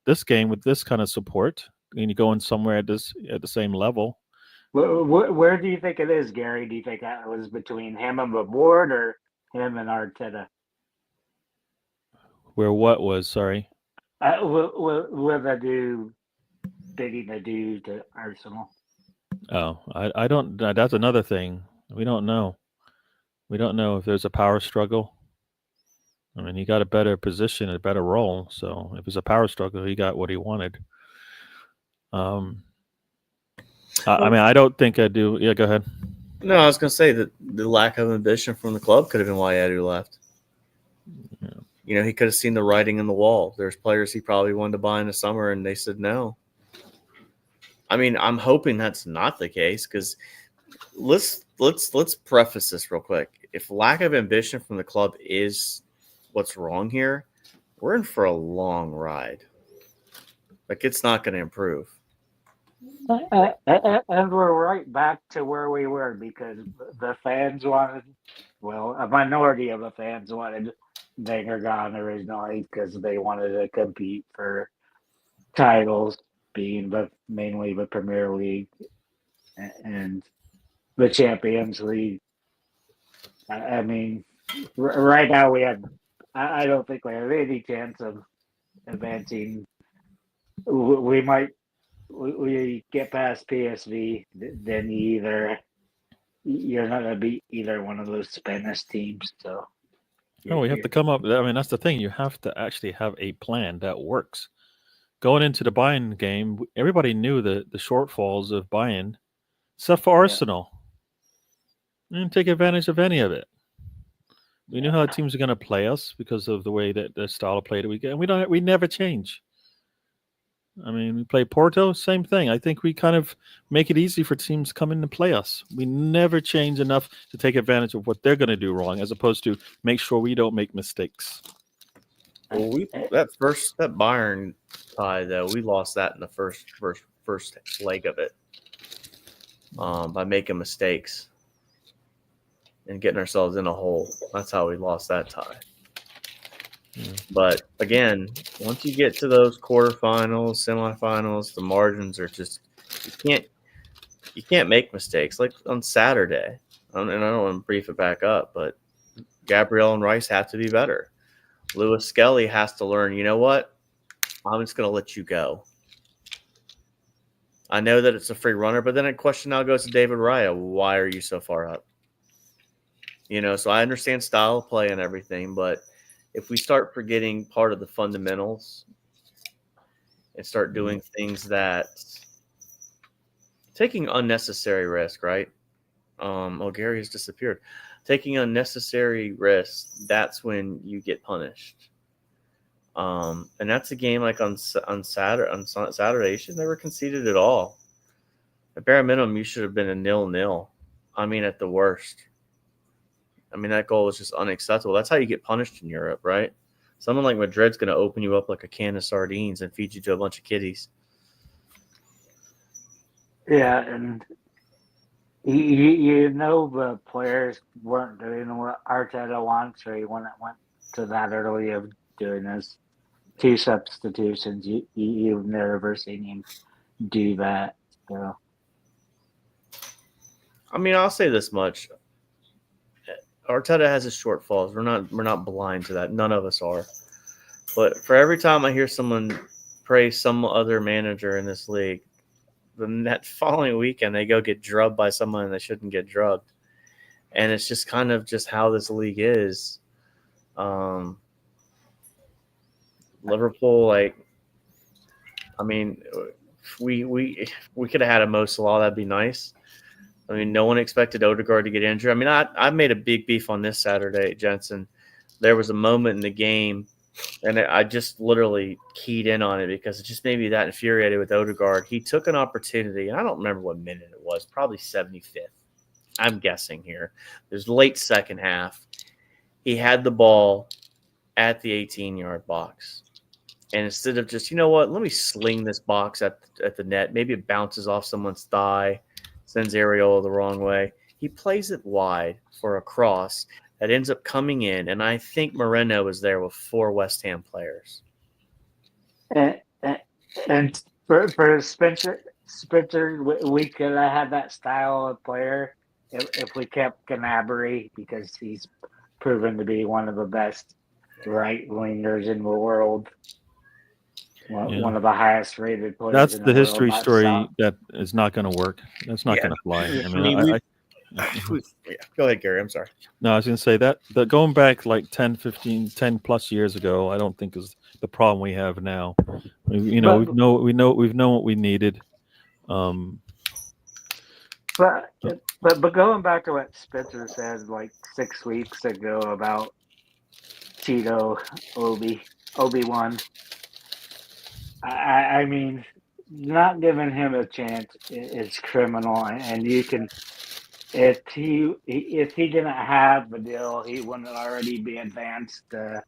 this game with this kind of support, and you're going somewhere at the same level. Where do you think it is, Gary? Do you think that was between him and the board or him and Arteta? Where what was? Sorry. With a do bidding adieu to Arsenal? Oh, I don't. That's another thing. We don't know. We don't know if there's a power struggle. I mean, he got a better position, a better role. So if it's a power struggle, he got what he wanted. Um, I mean, I don't think I do. Yeah, go ahead. No, I was going to say that the lack of ambition from the club could have been why Edu left. Yeah. You know, he could have seen the writing on the wall. There's players he probably wanted to buy in the summer, and they said no. I mean, I'm hoping that's not the case because let's preface this real quick. If lack of ambition from the club is what's wrong here, we're in for a long ride. Like, it's not going to improve. And we're right back to where we were because the fans wanted, well, a minority of the fans wanted Wenger gone originally because they wanted to compete for titles, being mainly the Premier League and the Champions League. I mean, right now we have. I don't think we have any chance of advancing. We might. We get past PSV, then you're not gonna beat either one of those Spanish teams. So No, we have to come up. I mean, that's the thing. You have to actually have a plan that works. Going into the Bayern game, everybody knew the shortfalls of Bayern, except for yeah, Arsenal. We didn't take advantage of any of it. We knew how the teams are going to play us because of the way that the style of play that we get, and we never change. I mean, we play Porto, same thing. I think we kind of make it easy for teams to come in and play us. We never change enough to take advantage of what they're going to do wrong, as opposed to make sure we don't make mistakes. Well, that Bayern tie though, we lost that in the first leg of it by making mistakes and getting ourselves in a hole. That's how we lost that tie. Yeah. But again, once you get to those quarterfinals, semifinals, the margins are just you can't make mistakes. Like on Saturday, and I don't want to brief it back up, but Gabriel and Rice have to be better. Lewis Skelly has to learn, you know what? I'm just going to let you go. I know that it's a free runner, but then a question now goes to David Raya. Why are you so far up? You know, so I understand style of play and everything, but if we start forgetting part of the fundamentals and start doing things that taking unnecessary risk, right? Gary has disappeared. Taking unnecessary risks, that's when you get punished. And that's a game like on Saturday, you should never conceded at all. At bare minimum, you should have been a 0-0. I mean, at the worst. I mean, that goal was just unacceptable. That's how you get punished in Europe, right? Someone like Madrid's going to open you up like a can of sardines and feed you to a bunch of kitties. Yeah, and you know the players weren't doing what Arteta wants, or he went to that early of doing his 2 substitutions. You've never seen him do that. So, I mean, I'll say this much: Arteta has his shortfalls. We're not blind to that. None of us are. But for every time I hear someone praise some other manager in this league, then that following weekend they go get drubbed by someone they shouldn't get drubbed. And it's just kind of just how this league is. Liverpool, like, I mean, we could have had a Mo Salah, that'd be nice. I mean, no one expected Odegaard to get injured. I mean, I made a big beef on this Saturday, Jensen. There was a moment in the game, and I just literally keyed in on it because it just made me that infuriated with Odegaard. He took an opportunity, and I don't remember what minute it was, probably 75th. I'm guessing here. There's late second half. He had the ball at the 18-yard box. And instead of just, you know what, let me sling this box at the net. Maybe it bounces off someone's thigh, sends Areola the wrong way. He plays it wide for a cross that ends up coming in. And I think Moreno was there with 4 West Ham players. And for Spencer, we could have had that style of player if we kept Gnabry, because he's proven to be one of the best right wingers in the world. One of the highest rated players. That's in the world. history story that is not going to work. That's not going to fly. I mean, Go ahead, Gary. I'm sorry. No, I was going to say that going back like 10, 15, 10 plus years ago, I don't think is the problem we have now. We know what we needed. But going back to what Spencer said like 6 weeks ago about Tito Obi-Wan, I mean, not giving him a chance is criminal, and you can. If he didn't have the deal, he wouldn't already be advanced. They're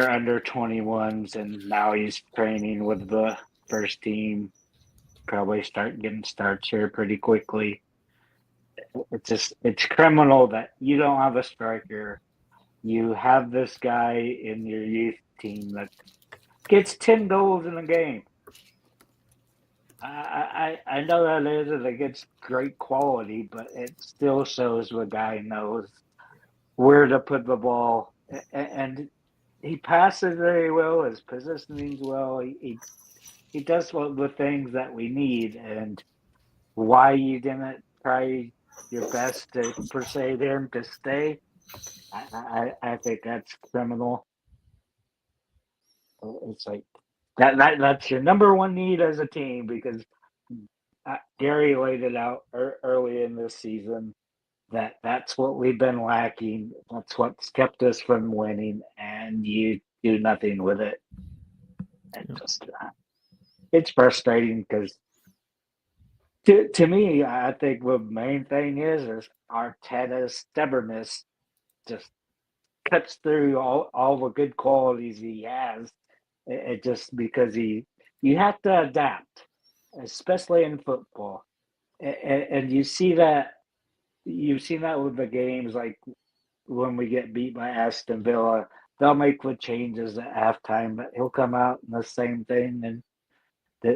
under 21s, and now he's training with the first team. Probably start getting starts here pretty quickly. It's criminal that you don't have a striker. You have this guy in your youth team that gets 10 goals in a game. I know that isn't against great quality, but it still shows the guy knows where to put the ball, and he passes very well. His positioning's well. He does the things that we need, and why you didn't try your best to persuade him to stay, I think that's criminal. It's like that's your number one need as a team, because Gary laid it out early in this season that's what we've been lacking. That's what's kept us from winning, and you do nothing with it. And just it's frustrating because to me, I think the main thing is Arteta's stubbornness just cuts through all the good qualities he has. It just because you have to adapt, especially in football, and you see that. You've seen that with the games, like when we get beat by Aston Villa, they'll make the changes at halftime, but he'll come out and the same thing, and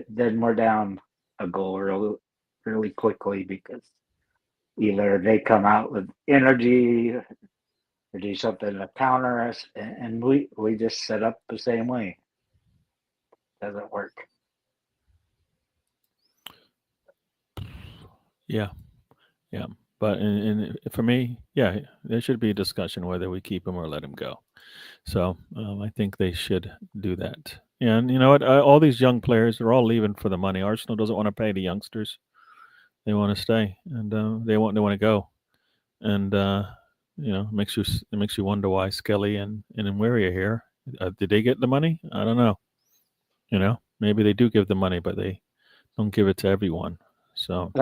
then we're down a goal really quickly because either they come out with energy or do something to counter us, and we just set up the same way. Doesn't work. Yeah. But for me, yeah, there should be a discussion whether we keep him or let him go. So I think they should do that. And you know what? All these young players are all leaving for the money. Arsenal doesn't want to pay the youngsters; they want to stay, and they want to go. And it makes you wonder why Skelly and Nweri are here. Did they get the money? I don't know. Maybe they do give the money, but they don't give it to everyone. So.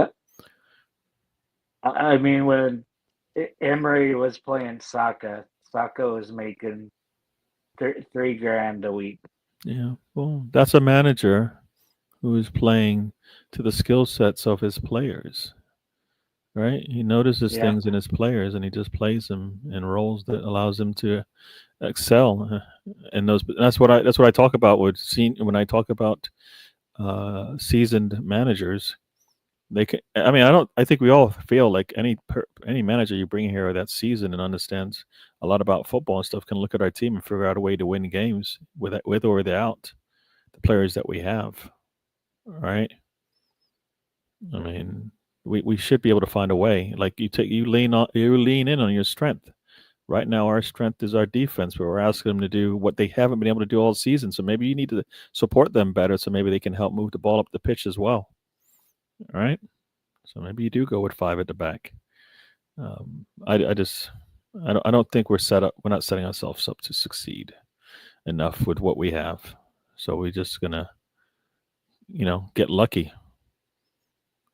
I mean, when Emery was playing Saka was making $3,000 a week. Yeah, well, that's a manager who is playing to the skill sets of his players, right? He notices things in his players, and he just plays them in roles that allows them to excel. And that's what I talk about when I talk about seasoned managers. They can. I mean, I think we all feel like any manager you bring here that season and understands a lot about football and stuff can look at our team and figure out a way to win games with or without the players that we have. Right? I mean, we should be able to find a way. Like you lean in on your strength. Right now, our strength is our defense, but we're asking them to do what they haven't been able to do all season. So maybe you need to support them better, so maybe they can help move the ball up the pitch as well. All right. So maybe you do go with 5 at the back. I just I don't think we're set up. We're not setting ourselves up to succeed enough with what we have. So we're just gonna get lucky,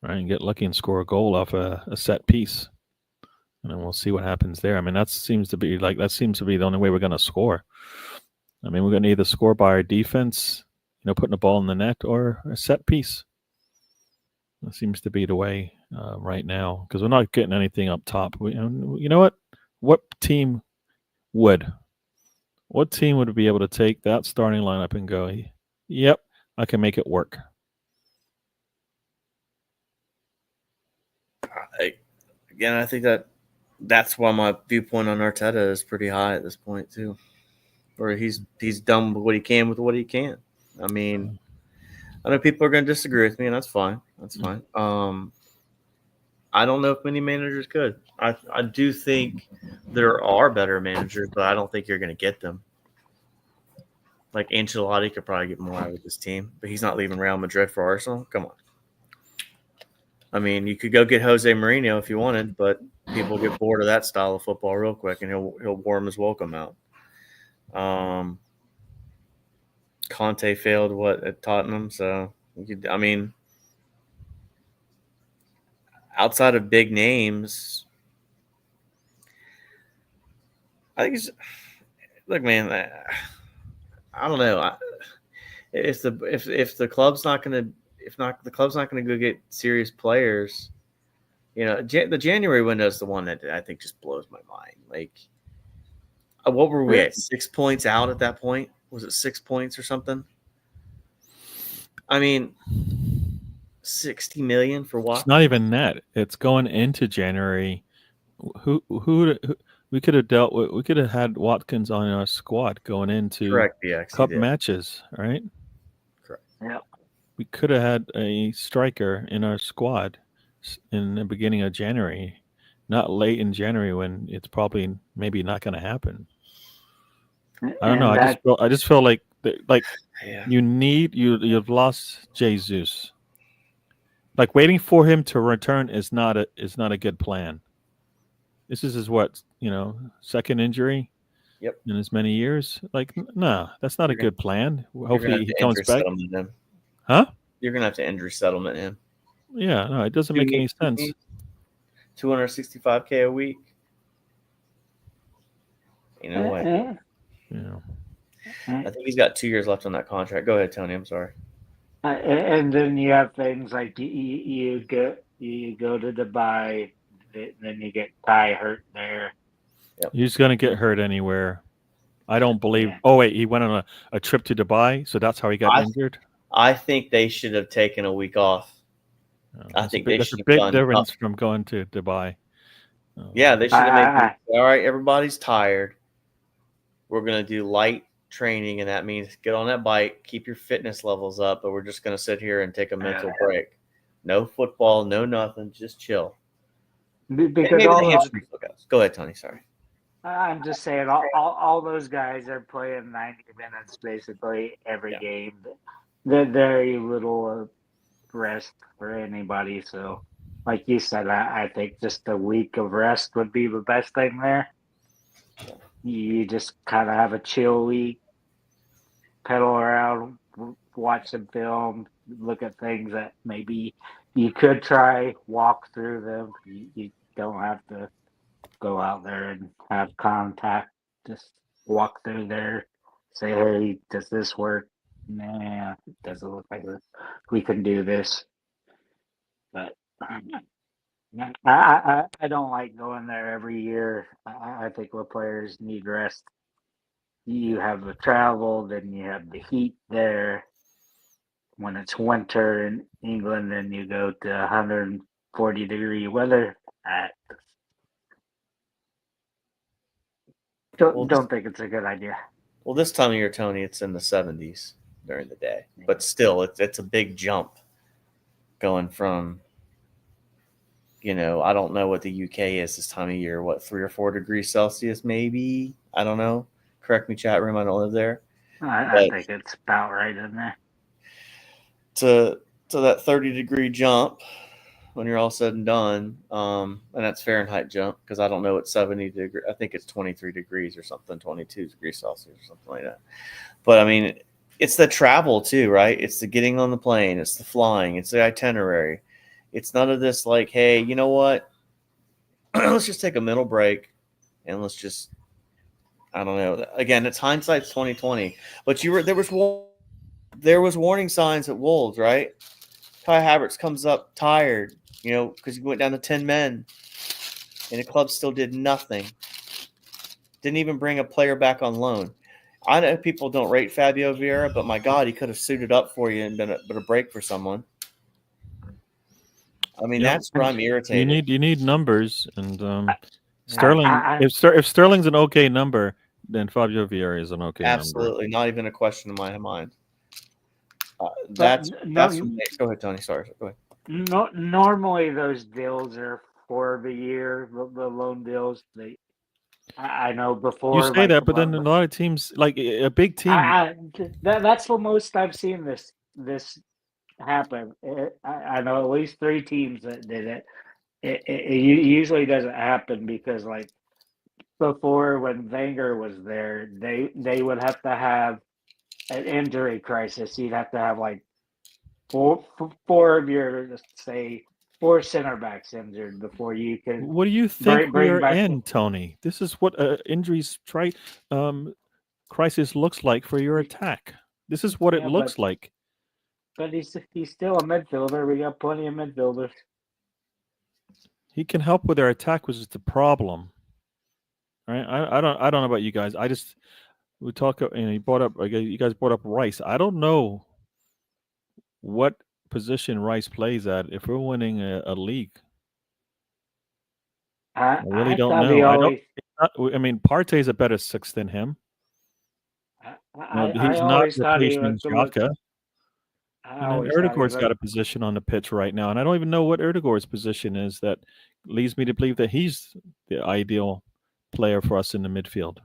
right? And get lucky and score a goal off a set piece, and then we'll see what happens there. I mean, that seems to be the only way we're gonna score. I mean, we're gonna either score by our defense, putting the ball in the net, or a set piece. That seems to be the way right now, because we're not getting anything up top. You know what? What team would? What team would be able to take that starting lineup and go, "Yep, I can make it work"? I think that's why my viewpoint on Arteta is pretty high at this point too. Or he's done what he can with what he can. I mean, I know people are going to disagree with me, and that's fine. That's fine. I don't know if many managers could. I do think there are better managers, but I don't think you're going to get them. Like Ancelotti could probably get more out of this team, but he's not leaving Real Madrid for Arsenal. Come on. I mean, you could go get Jose Mourinho if you wanted, but people get bored of that style of football real quick, and he'll warm his welcome out. Conte failed at Tottenham, so I mean, outside of big names, I think look, man, I don't know. If the club's not going to go get serious players, the January window is the one that I think just blows my mind. Like, what were we at? 6 points out at that point? Was it 6 points or something? I mean, 60 million for what? It's not even that. It's going into January. Who we could have dealt with? We could have had Watkins on our squad going into Correct, yeah, cup matches, right? Correct. Yeah. We could have had a striker in our squad in the beginning of January, not late in January when it's probably maybe not going to happen. I don't know. I just feel like Yeah. you've lost Jesus. Like, waiting for him to return is not a good plan. This is his second injury. Yep. In as many years. Like, no, that's not a good plan. Hopefully he comes back. Huh? You're gonna have to injury settlement him. Yeah, no, it doesn't make any sense. $265K a week. No way. Yeah. Mm. I think he's got 2 years left on that contract. Go ahead, Tony. I'm sorry. And then you have things like you go to Dubai, then you get Ty hurt there. Yep. He's going to get hurt anywhere. I don't believe. Yeah. Oh wait, he went on a trip to Dubai, so that's how he got injured. I think they should have taken a week off. I think that's a big difference from going to Dubai. Yeah, they should have made. All right, everybody's tired. We're going to do light training, and that means get on that bike, keep your fitness levels up, but we're just going to sit here and take a mental break. No football, no nothing, just chill. Because go ahead, Tony. Sorry. I'm just saying, all those guys are playing 90 minutes basically every game. They're very little rest for anybody. So, like you said, I think just a week of rest would be the best thing there. You just kind of have a chill week, pedal around, watch some film, look at things that maybe you could try, walk through them. You don't have to go out there and have contact. Just walk through there, say, hey, does this work? Nah, it doesn't look like we can do this. But I don't like going there every year. I think the players need rest. You have the travel, then you have the heat there. When it's winter in England, then you go to 140-degree weather. Don't think it's a good idea. Well, this time of year, Tony, it's in the 70s during the day, but still, it's a big jump going from. I don't know what the UK is this time of year. What, 3 or 4 degrees Celsius, maybe? I don't know. Correct me, chat room. I don't live there. I think it's about right in there. To that 30-degree jump, when you're all said and done, and that's Fahrenheit jump because I don't know what 70 degree. I think it's 23 degrees or something, 22 degrees Celsius or something like that. But I mean, it's the travel too, right? It's the getting on the plane, it's the flying, it's the itinerary. It's none of this like, hey, you know what? Let's just take a mental break and let's just, I don't know. Again, it's hindsight's 2020. But there was warning signs at Wolves, right? Kai Havertz comes up tired, because he went down to 10 men, and the club still did nothing. Didn't even bring a player back on loan. I know people don't rate Fabio Vieira, but my God, he could have suited up for you and been a break for someone. I mean, Yep. that's where I'm irritated. You need numbers, and I, Sterling. I, If Sterling's an okay number, then Fabio Vieira is an okay number. Absolutely, not even a question in my mind. but That's from me. Go ahead, Tony. Sorry. Go ahead. no, normally those deals are for the year, the loan deals. I know before. You say like, that, but then a lot of teams, like a big team, that's the most I've seen this happen. I know at least 3 teams that did it. It usually doesn't happen because like before when Wenger was there, they would have to have an injury crisis. You'd have to have like four of your, let's say, 4 center backs injured before you could what do you think we bring are back. in, Tony? This is what injuries crisis looks like for your attack. This is what it Yeah, looks like. but he's still a midfielder. We got plenty of midfielders. He can help with their attack, which is the problem. Right? I don't know about you guys. We talk. You guys brought up Rice. I don't know what position Rice plays at if we're winning a league. I really don't thought know. he always. I mean, Partey's a better 6 than him. I He's not always thought he replacing was the look. Xhaka. I And then always thought he Erdogor's got looked. a position on the pitch right now, and I don't even know what Erdogor's position is. That leads me to believe that he's the ideal player for us in the midfield.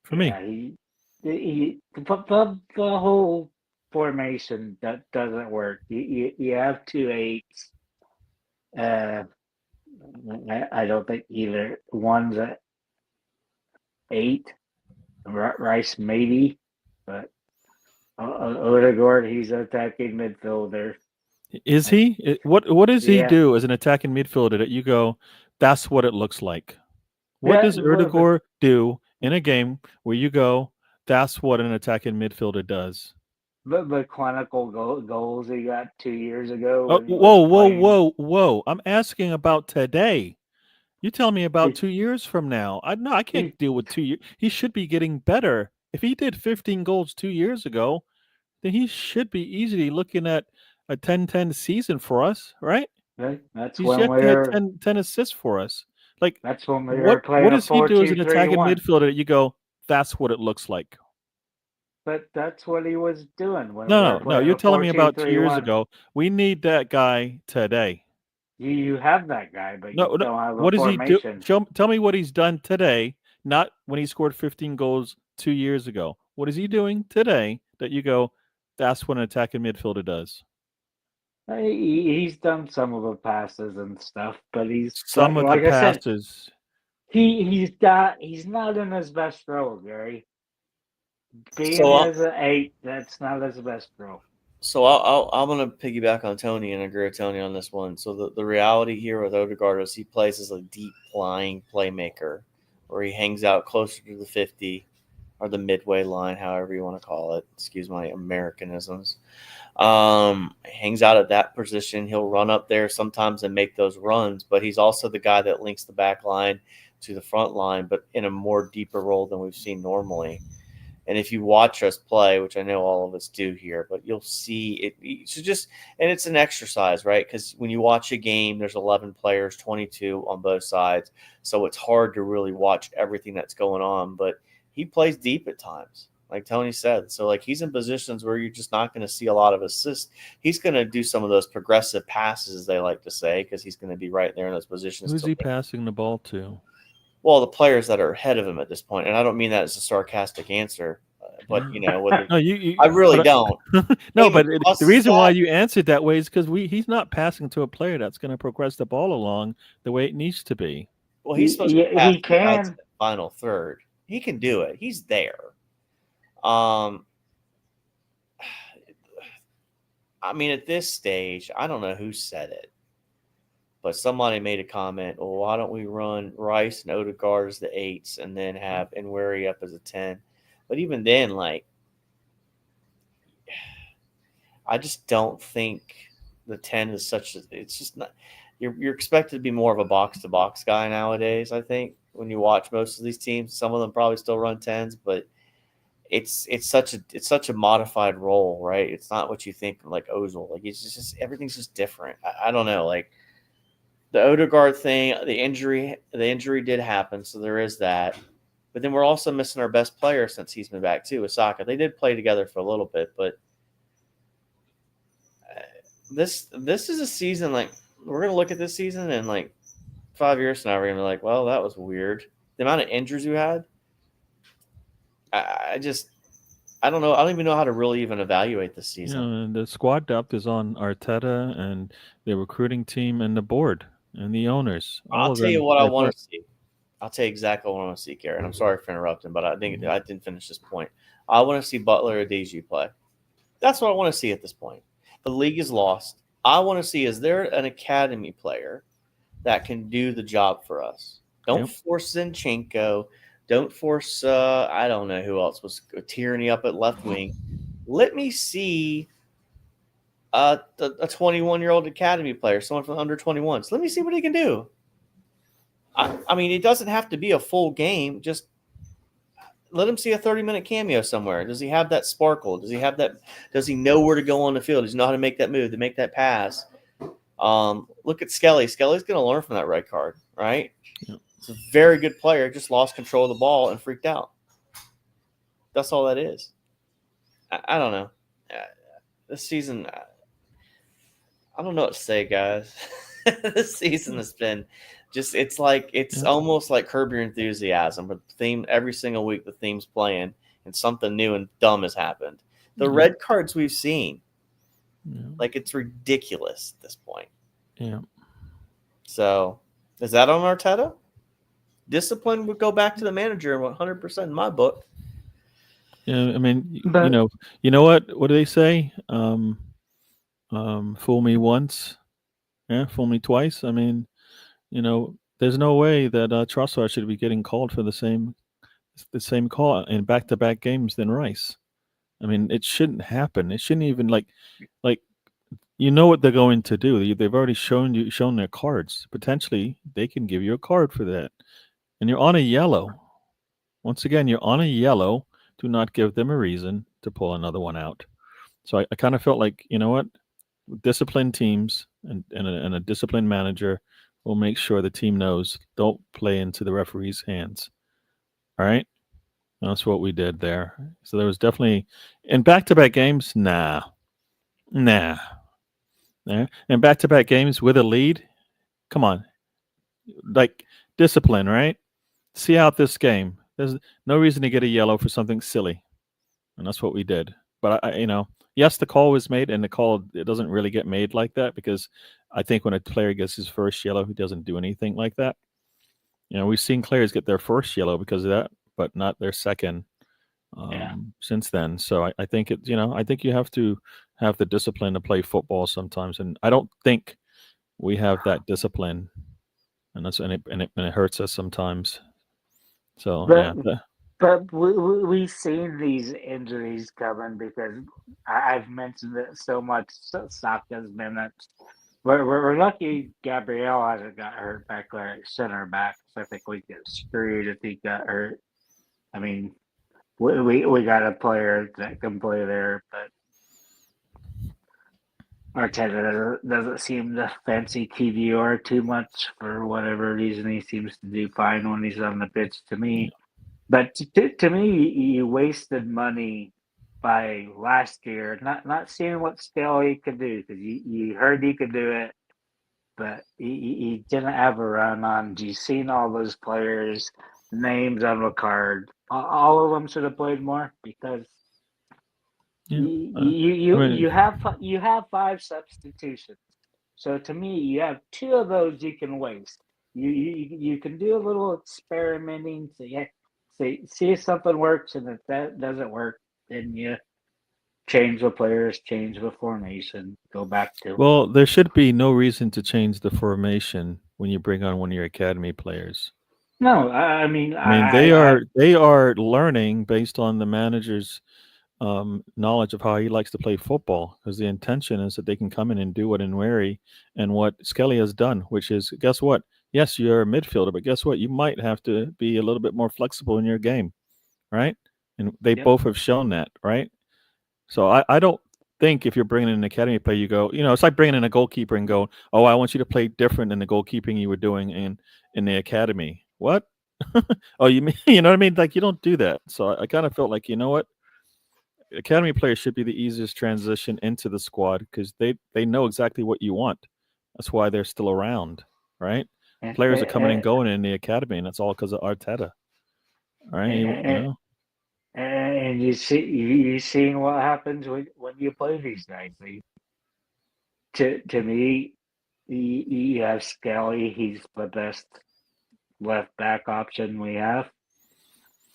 For me, The whole formation that doesn't work. You have 2 8s. I don't think either one's at 8. Rice maybe, but Odegaard, he's an attacking midfielder. is he? What does he Yeah. do as an attacking midfielder that you go, that's what it looks like? What does Odegaard do in a game where you go, that's what an attacking midfielder does? The clinical goals he got 2 years ago. Oh, When he was whoa! I'm asking about today. You tell me about 2 years from now. I can't deal with 2 years. He should be getting better. If he did 15 goals 2 years ago, then he should be easily looking at a 10-10 season for us, right? That's He's when yet we to have were. 10 assists for us. Like, That's when we were what playing a does he do as an attacking 4-2-3-1. midfielder that you go, that's what it looks like? But that's what he was doing when we were No. playing You're a telling me about 2 years 4-2-3-1. ago. We need that guy today. You have that guy, but No. you don't have a What does he do? formation. Tell me what he's done today, not when he scored 15 goals 2 years ago. What is he doing today that you go, that's what an attacking midfielder does? He's done some of the passes and stuff, but he's Some of the like I said, passes. he's not in his best role, Gary. Being as an 8, that's not his best role. So I'm going to piggyback on Tony and agree with Tony on this one. So the reality here with Odegaard is he plays as a deep lying playmaker, where he hangs out closer to the 50 or the midway line, however you want to call it. Excuse my Americanisms. Hangs out at that position. He'll run up there sometimes and make those runs, but he's also the guy that links the back line to the front line, but in a more deeper role than we've seen normally. And if you watch us play, which I know all of us do here, but you'll see it. So and it's an exercise, right? Because when you watch a game, there's 11 players, 22 on both sides. So it's hard to really watch everything that's going on. But he plays deep at times, like Tony said. So like he's in positions where you're just not going to see a lot of assists. He's going to do some of those progressive passes, as they like to say, because he's going to be right there in those positions. Who's he passing the ball to? Well, the players that are ahead of him at this point, and I don't mean that as a sarcastic answer. but whether No, I really but don't. no, Came but across the the reason why stat. you answered that way is because he's not passing to a player that's going to progress the ball along the way it needs to be. Well, he's supposed to be He passing guys to can. the final third. He can do it. He's there. Um, I mean, at this stage, I don't know who said it, but somebody made a comment. Well, why don't we run Rice and Odegaard as the 8s and then have Nweri up as a 10? But even then, like, I just don't think the 10 is such. It's just not. You're expected to be more of a box to box guy nowadays. I think when you watch most of these teams, some of them probably still run 10s, but it's such a modified role, right? It's not what you think like Ozil. Like it's just everything's just different. I don't know. Like the Odegaard thing, the injury did happen, so there is that. But then we're also missing our best player since he's been back too, Osaka. They did play together for a little bit, but this is a season like we're gonna look at this season and like 5 years from now we're gonna be like, well, that was weird. The amount of injuries we had, I just I don't know. I don't even know how to really even evaluate this You season. know, and the squad depth is on Arteta and the recruiting team and the board and the owners. All I'll of tell you them what I play a want part. to see. I'll tell you exactly what I want to see, Karen. I'm sorry for interrupting, but I think I didn't finish this point. I want to see Butler or DG play. That's what I want to see at this point. The league is lost. I want to see, is there an academy player that can do the job for us? Don't Yep. force Zinchenko. Don't force, I don't know who else was Tierney up at left wing. Let me see a 21-year-old academy player, someone from under 21s. Let me see what he can do. I mean, it doesn't have to be a full game. Just let him see a 30-minute cameo somewhere. Does he have that sparkle? Does he have that? Does he know where to go on the field? Does he know how to make that move, to make that pass? Look at Skelly. Skelly's going to learn from that red card, right? Yep. It's a very good player. Just lost control of the ball and freaked out. That's all that is. I don't know. This season, I don't know what to say, guys. This season has been just, it's almost like Curb Your Enthusiasm, but the theme every single week, the theme's playing and something new and dumb has happened. The red cards we've seen, like it's ridiculous at this point. Yeah. So is that on Arteta? Discipline would go back to the manager 100% in my book. Yeah. I mean, But you know what? What do they say? Fool me once, yeah, fool me twice. I mean, there's no way that Trossard should be getting called for the same call in back-to-back games than Rice. I mean, it shouldn't happen. It shouldn't even like what they're going to do. They've already shown their cards. Potentially, they can give you a card for that, and you're on a yellow. Once again, you're on a yellow. Do not give them a reason to pull another one out. So I kind of felt like, you know what, disciplined teams and a disciplined manager will make sure the team knows don't play into the referee's hands. All right. That's what we did there. So there was definitely in back-to-back games. Nah. Yeah. And back-to-back games with a lead. Come on, like discipline, right? See out this game. There's no reason to get a yellow for something silly, and that's what we did. But yes, the call was made, and the call it doesn't really get made like that because I think when a player gets his first yellow, he doesn't do anything like that. We've seen players get their first yellow because of that, but not their second. Since then. So I think I think you have to have the discipline to play football sometimes, and I don't think we have that discipline, and it hurts us sometimes. So but yeah, but we've seen these injuries coming because I've mentioned it so much. Saka's minutes. We're lucky Gabriel hasn't got hurt back there at center back. So I think we get screwed if he got hurt. I mean, we got a player that can play there, but Arteta doesn't seem to fancy TDR too much for whatever reason. He seems to do fine when he's on the pitch to me. But to me, you wasted money by last year not seeing what skill he could do because you heard he could do it, but he didn't have a run on. You seen all those players' names on the card all of them should have played more because Yeah. you have 5 substitutions. So to me, you have 2 of those you can waste. You can do a little experimenting, see if something works, and if that doesn't work, then you change the players, change the formation, go back to. Well, there should be no reason to change the formation when you bring on one of your academy players. No, I mean I mean, they are learning based on the manager's knowledge of how he likes to play football. Because the intention is that they can come in and do what Nweri and what Skelly has done, which is, guess what? Yes, you're a midfielder, but guess what? You might have to be a little bit more flexible in your game, right? And they Yep. both have shown that, right? So I don't think if you're bringing in an academy player, you go, it's like bringing in a goalkeeper and go, oh, I want you to play different than the goalkeeping you were doing in the academy. What? Oh, you mean, you know what I mean? Like, you don't do that. So I kind of felt like, you know what? Academy players should be the easiest transition into the squad because they know exactly what you want. That's why they're still around, right? Players are coming and going in the academy, and that's all because of Arteta, right? And you seeing what happens when you play these guys. To me, you have Skelly. He's the best left back option we have.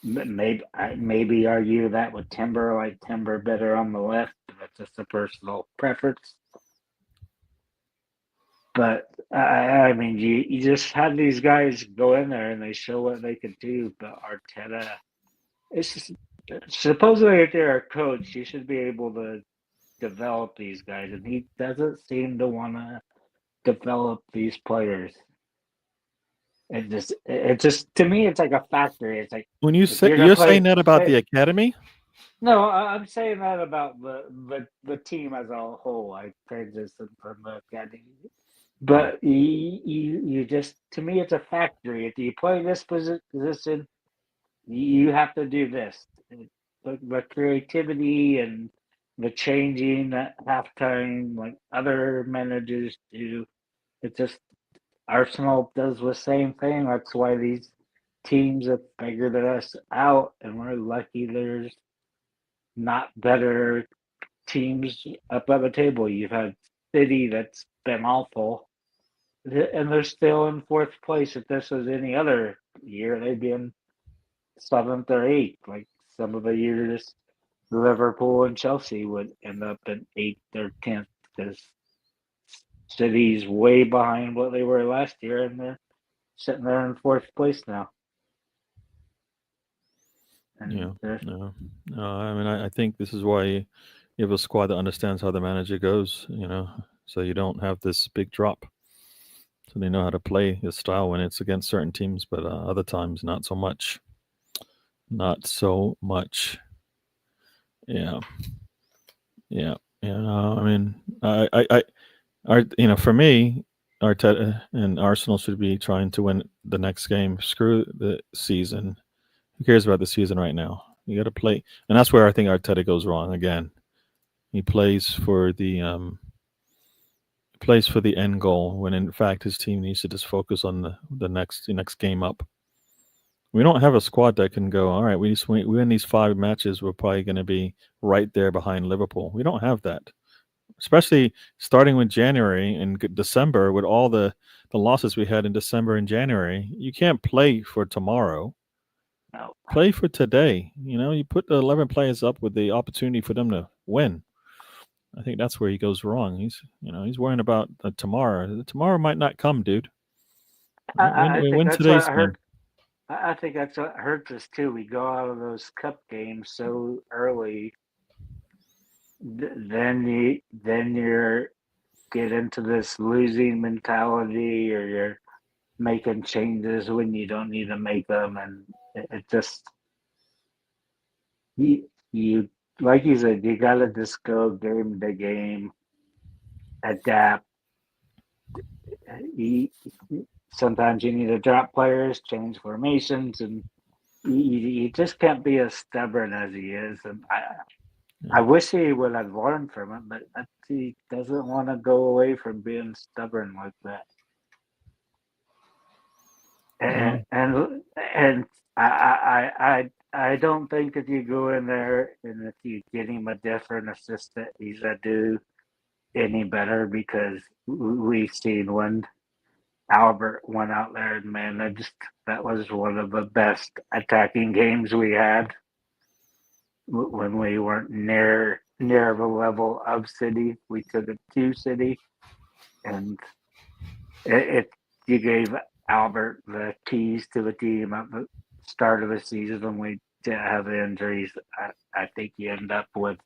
Maybe argue that with Timber, like Timber better on the left. That's just a personal preference. But I mean, you just had these guys go in there and they show what they could do. But Arteta, it's just, supposedly if you're a coach, you should be able to develop these guys, and he doesn't seem to want to develop these players. It just to me, it's like a factory. It's like when you if say you're saying that about the academy. No, I'm saying that about the team as a whole. I transitioned from the academy, but you just to me, it's a factory. If you play this position, you have to do this. The creativity and the changing at halftime, like other managers do. It just Arsenal does the same thing. That's why these teams have figured us out, and we're lucky there's not better teams up at the table. You've had City that's been awful, and they're still in 4th place. If this was any other year, they'd be in 7th or 8th. Like some of the years, Liverpool and Chelsea would end up in 8th or 10th because City's way behind what they were last year, and they're sitting there in 4th place now. And No. I mean, I think this is why you have a squad that understands how the manager goes. So you don't have this big drop. So they know how to play this style when it's against certain teams, but other times not so much. Not so much. Yeah. I mean, for me, Arteta and Arsenal should be trying to win the next game. Screw the season. Who cares about the season right now? You got to play, and that's where I think Arteta goes wrong again. He plays for the end goal when in fact his team needs to just focus on the next game up. We don't have a squad that can go, all right, we win these 5 matches, we're probably going to be right there behind Liverpool. We don't have that. Especially starting with January and December with all the losses we had in December and January. You can't play for tomorrow. no. Play for today. You put the 11 players up with the opportunity for them to win. I think that's where he goes wrong. He's worrying about tomorrow. Tomorrow might not come, dude. I think Win that's today's what game. hurt. I think that's what hurts us too. We go out of those cup games so early, then you're get into this losing mentality, or you're making changes when you don't need to make them, and it just you like you said, you gotta just go game to game, adapt. You, Sometimes you need to drop players, change formations, and you just can't be as stubborn as he is. And I wish he would have learned from it, but he doesn't want to go away from being stubborn like that. And I I don't think if you go in there and if you get him a different assistant, he's gonna do any better because we've seen when Albert went out there and managed. That was one of the best attacking games we had when we weren't near the level of City. We took it to City, and it you gave Albert the keys to the team at the start of the season when we didn't have injuries. I think you end up with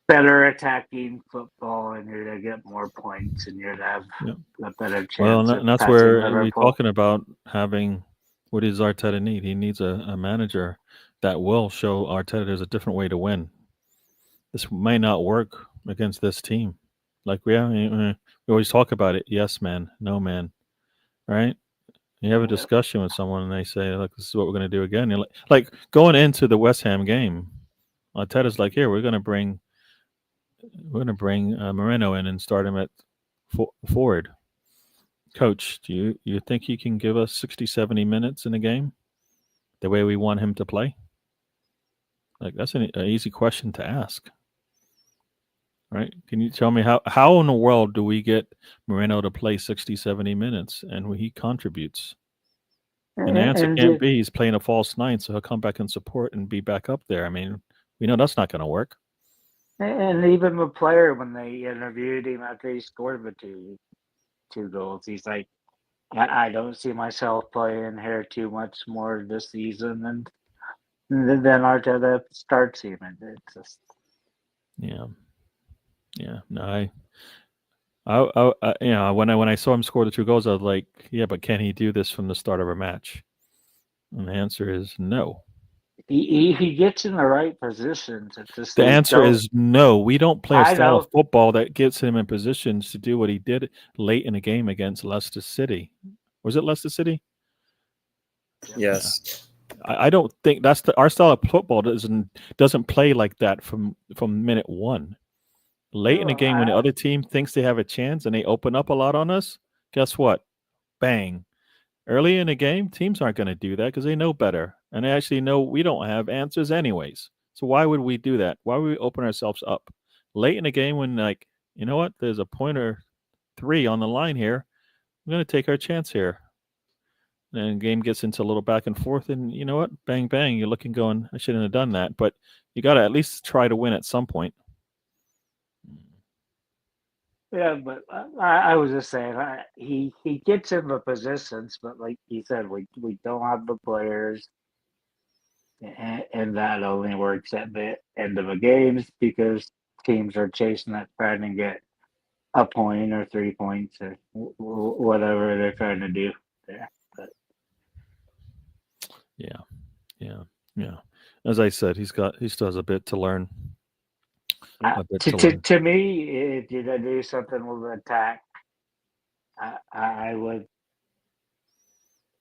better attacking football, and you're gonna get more points, and you're gonna have Yeah. a better Well, chance of and that's passing where we're Liverpool. talking about having what does Arteta need? He needs a manager that will show Arteta there's a different way to win. This may not work against this team. Like we always talk about it. Yes, man. No, man. Right? You have a Yep. discussion with someone and they say, "Look, this is what we're going to do again." You're like going into the West Ham game. Arteta's like, "Here, we're going to bring Moreno in and start him at forward." Coach, do you think he can give us 60, 70 minutes in a game the way we want him to play? Like that's an easy question to ask, right? Can you tell me how in the world do we get Moreno to play 60, 70 minutes and he contributes? And the answer And can't be he's playing a false nine, so he'll come back and support and be back up there. I mean, we know that's not going to work. and even the player, when they interviewed him after he scored the two goals, he's like, I don't see myself playing here too much more this season, and then Arteta starts him, and it's just Yeah, yeah. No, when I saw him score the 2 goals, I was like, yeah, but can he do this from the start of a match? And the answer is no. he gets in the right positions. It's just The they answer don't. is no. We don't play a I style of know. football that gets him in positions to do what he did late in the game against Leicester City. Was it Leicester City? Yes. I don't think that's our style of football doesn't play like that from minute one. Late in the game, when the other team thinks they have a chance and they open up a lot on us, guess what? Bang. Early in the game, teams aren't going to do that because they know better. And they actually know we don't have answers anyways. So why would we do that? Why would we open ourselves up? Late in the game when, like, you know what? There's a point or 3 on the line here. We're going to take our chance here. And the game gets into a little back and forth. And you know what? Bang, bang. You're looking going, I shouldn't have done that. But you got to at least try to win at some point. Yeah, but I was just saying he gets in the positions, but like you said, we don't have the players, and that only works at the end of the games because teams are chasing that trying to get a point or 3 points or whatever they're trying to do there. But Yeah. As I said, he still has a bit to learn. A bit to, to to learn. to me, if you're gonna do something with attack, I would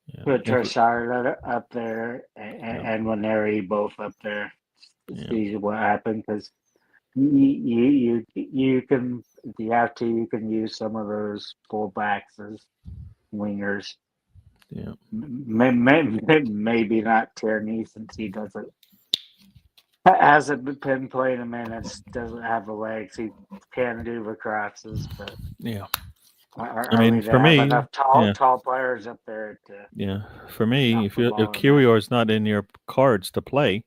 Yeah. put Trossard up there and Waneri both up there. See what happens because you can, if you have to, you can use some of those fullbacks as wingers. Yeah. Maybe not Tierney since he hasn't been playing a minutes, doesn't have the legs. He can do the crosses, but Yeah. are I we mean, to for have me, enough yeah. tall players up there to Yeah. For me, knock if the ball in net? Kyrgios is not in your cards to play,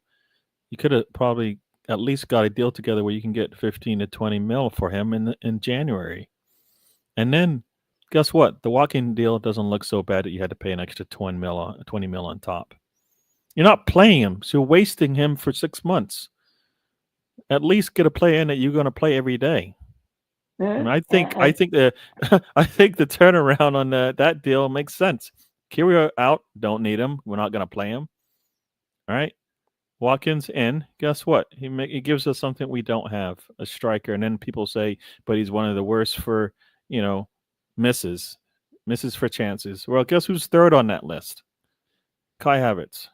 you could have probably at least got a deal together where you can get 15 to 20 mil for him in January. And then guess what? The walking deal doesn't look so bad that you had to pay an extra 20 mil on top. You're not playing him, so you're wasting him for 6 months. At least get a player in that you're going to play every day. And I think the I think the turnaround on that deal makes sense. Kyrgios out, don't need him. We're not going to play him. All right. Watkins in. Guess what? He gives us something we don't have, a striker. And then people say, but he's one of the worst for misses for chances. Well, guess who's third on that list? Kai Havertz.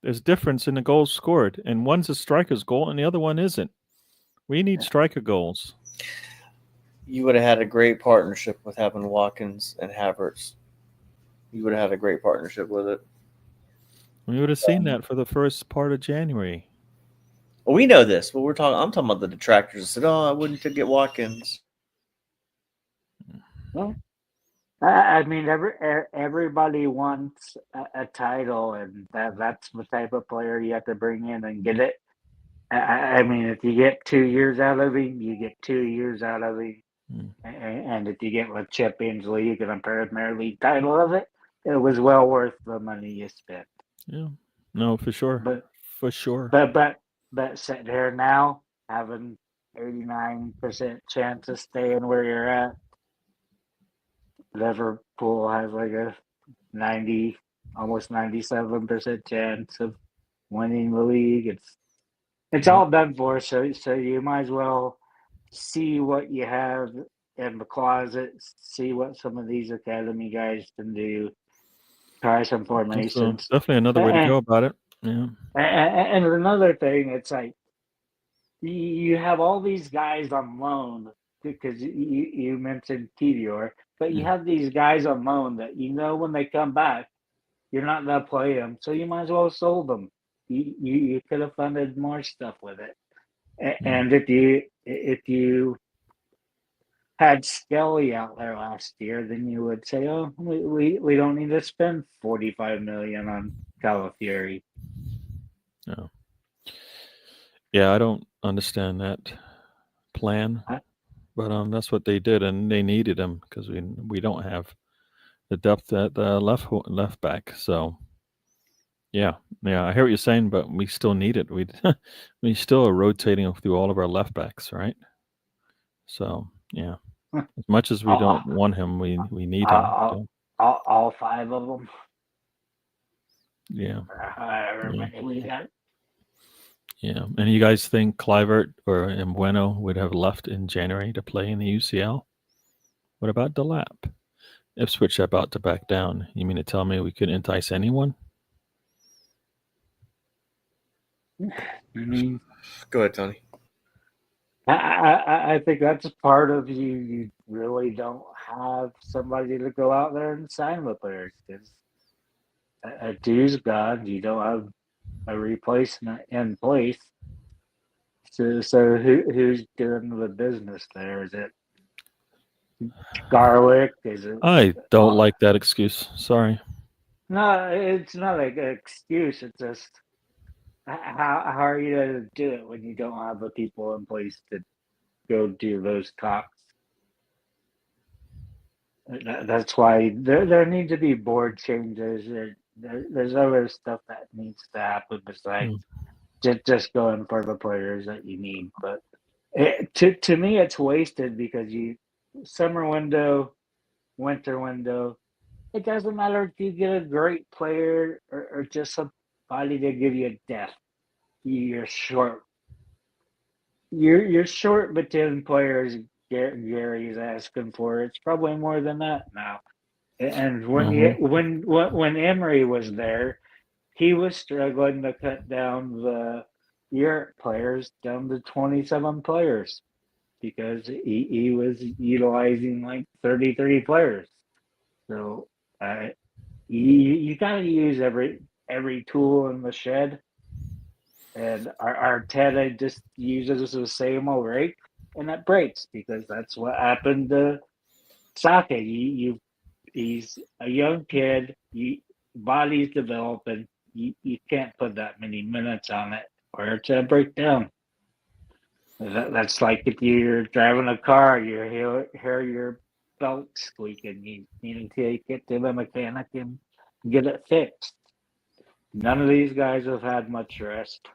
There's difference in the goals scored, and one's a striker's goal, and the other one isn't. We need striker goals. You would have had a great partnership with having Watkins and Havertz. You would have had a great partnership with it. We would have seen that for the first part of January. Well, we know this, but I'm talking about the detractors that said, "Oh, I wouldn't get Watkins." Well, I mean, everybody wants a title, and that's the type of player you have to bring in and get it. I mean, if you get 2 years out of him, you get 2 years out of him. Mm. And if you get a Champions League and a Premier League title of it, it was well worth the money you spent. Yeah, no, for sure, for sure. But sitting here now, having 89% chance of staying where you're at, Liverpool has like a 90, almost 97% chance of winning the league. It's Yep. all done for, so you might as well see what you have in the closet, see what some of these academy guys can do, try some I think so. formations. Definitely another way to go about it. Yeah. And another thing, it's like you have all these guys on loan because you mentioned Kivior, but you Mm. have these guys on loan that when they come back, you're not gonna play them, so you might as well have sold them. You could have funded more stuff with it. Mm. And if you had Skelly out there last year, then you would say, "Oh, we don't need to spend 45 million on Calafiori." No. Yeah, I don't understand that plan, I- but that's what they did, and they needed him because we don't have the depth at left back. So yeah, I hear what you're saying, but we still need it. We still are rotating through all of our left backs, right? So yeah, as much as we all, don't want him, we need him. all, all five of them, Yeah, or however yeah, many we got. yeah. And you guys think Clivert or Mbueno would have left in January to play in the UCL? What about Delap? Ipswich about to back down. You mean to tell me we could entice anyone? I mean, Go ahead, Tony. I think that's part of you. You really don't have somebody to go out there and sign the players because a due's gone. You don't have a replacement in place. So who's doing the business there? Is it Garlic? Is it? I don't like that excuse. Sorry. No, it's not like an excuse. It's just how are you going to do it when you don't have the people in place to go do those talks? That's why there need to be board changes. There's other stuff that needs to happen besides just going for the players that you need. But to me, it's wasted because summer window, winter window. It doesn't matter if you get a great player or just somebody to give you a death. You're short. You're short between players. Gary's asking for. It's probably more than that now. And when Emery was there, he was struggling to cut down the Europe players down to 27 players because he was utilizing like 33 players. So you got to use every tool in the shed. And our Arteta just uses the same old rake, and that breaks because that's what happened to Saka. He's a young kid. Body's developing. You can't put that many minutes on it, or it's a breakdown. That's like if you're driving a car, you hear your belt squeaking. You need to take it to the mechanic and get it fixed. None of these guys have had much rest.